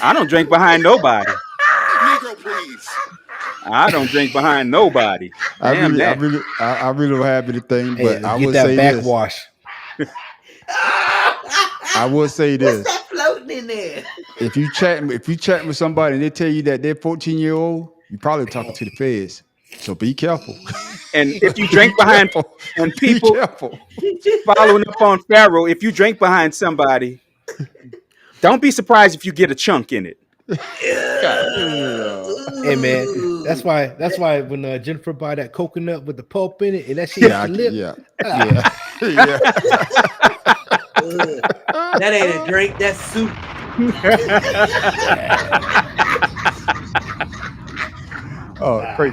S4: I don't drink behind nobody.
S6: Negro, please.
S4: I don't drink behind nobody.
S1: I really don't have anything, but
S2: Hey,
S1: I
S2: get
S1: would
S2: that
S1: say
S2: backwash.
S1: I will say this.
S3: What's that floating in there?
S1: If you chatting with somebody and they tell you that they're 14-year-old, you're probably talking to the feds. So be careful.
S4: And if you drink behind and people
S1: be careful.
S4: following up on Pharaoh, if you drink behind somebody, don't be surprised if you get a chunk in it.
S2: Hey man, that's why when Jennifer buy that coconut with the pulp in it and that shit hits the lip.
S1: Yeah.
S3: That ain't a drink, that's soup.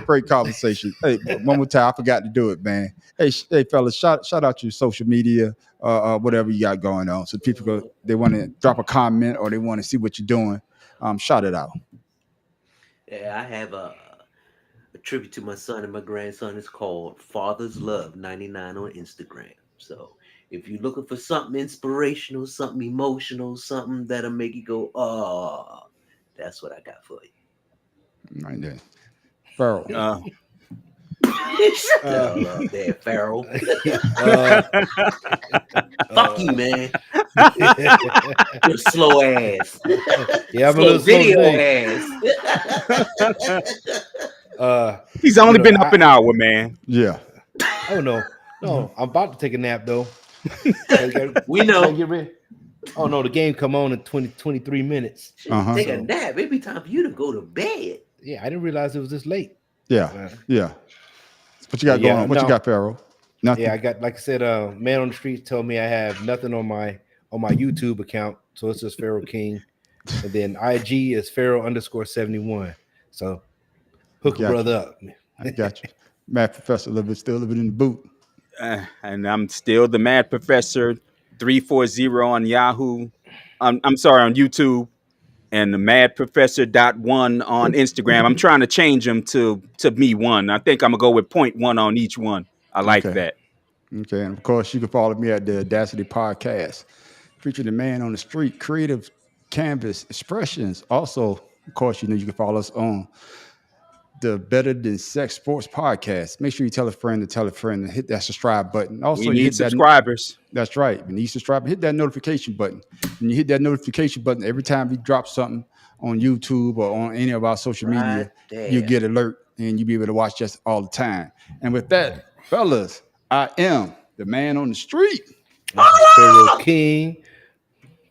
S1: Great conversation. Hey, one more time, I forgot to do it, man. Hey, fellas, shout out your social media, whatever you got going on. So people they want to drop a comment or they want to see what you're doing. Shout it out.
S3: Yeah, I have a tribute to my son and my grandson. It's called Father's Love 99 on Instagram. So if you're looking for something inspirational, something emotional, something that'll make you go, oh, that's what I got for you.
S1: Right there. Pharaoh.
S3: Shut up there, Pharaoh. Fuck you, man. You're slow ass.
S2: Yeah, I'm
S3: slow video
S2: ass.
S4: He's only been up an hour, man.
S1: Yeah.
S2: Oh no, I'm about to take a nap though.
S3: We know.
S2: Get ready. Oh no, the game come on in 23 minutes.
S3: Take a nap. It'd be time for you to go to bed.
S2: Yeah, I didn't realize it was this late.
S1: Yeah. What you got going on? What you got, Pharaoh? Nothing.
S2: Yeah, I got, like I said, man on the streets told me I have nothing on my YouTube account, so it's just Pharaoh King, and then IG is Pharaoh_71. So hook a brother up.
S1: I got you. Mad Professor still living in the boot.
S4: And I'm still the Mad Professor 340 on Yahoo. I'm sorry, on YouTube, and the Mad Professor.1 on Instagram. I'm trying to change them to me one. I think I'm gonna go with 0.1 on each one. I like that.
S1: Okay, and of course you can follow me at the Audacity Podcast, featuring the man on the street, creative canvas expressions. Also, of course, you can follow us on the Better Than Sex Sports Podcast. Make sure you tell a friend and hit that subscribe button. Also,
S4: we need subscribers.
S1: That's right. We need subscribers. Hit that notification button. When you hit that notification button, every time we drop something on YouTube or on any of our social media, you get alert and you'll be able to watch us all the time. And with that, fellas, I am the man on the street.
S2: Pharaoh King.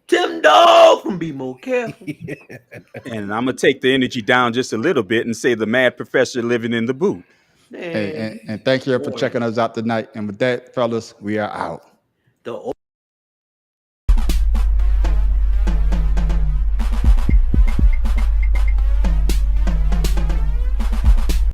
S3: Tim Dog from Be More Careful.
S4: And I'm going to take the energy down just a little bit and say the Mad Professor living in the boot.
S1: And thank you for checking us out tonight. And with that, fellas, we are out.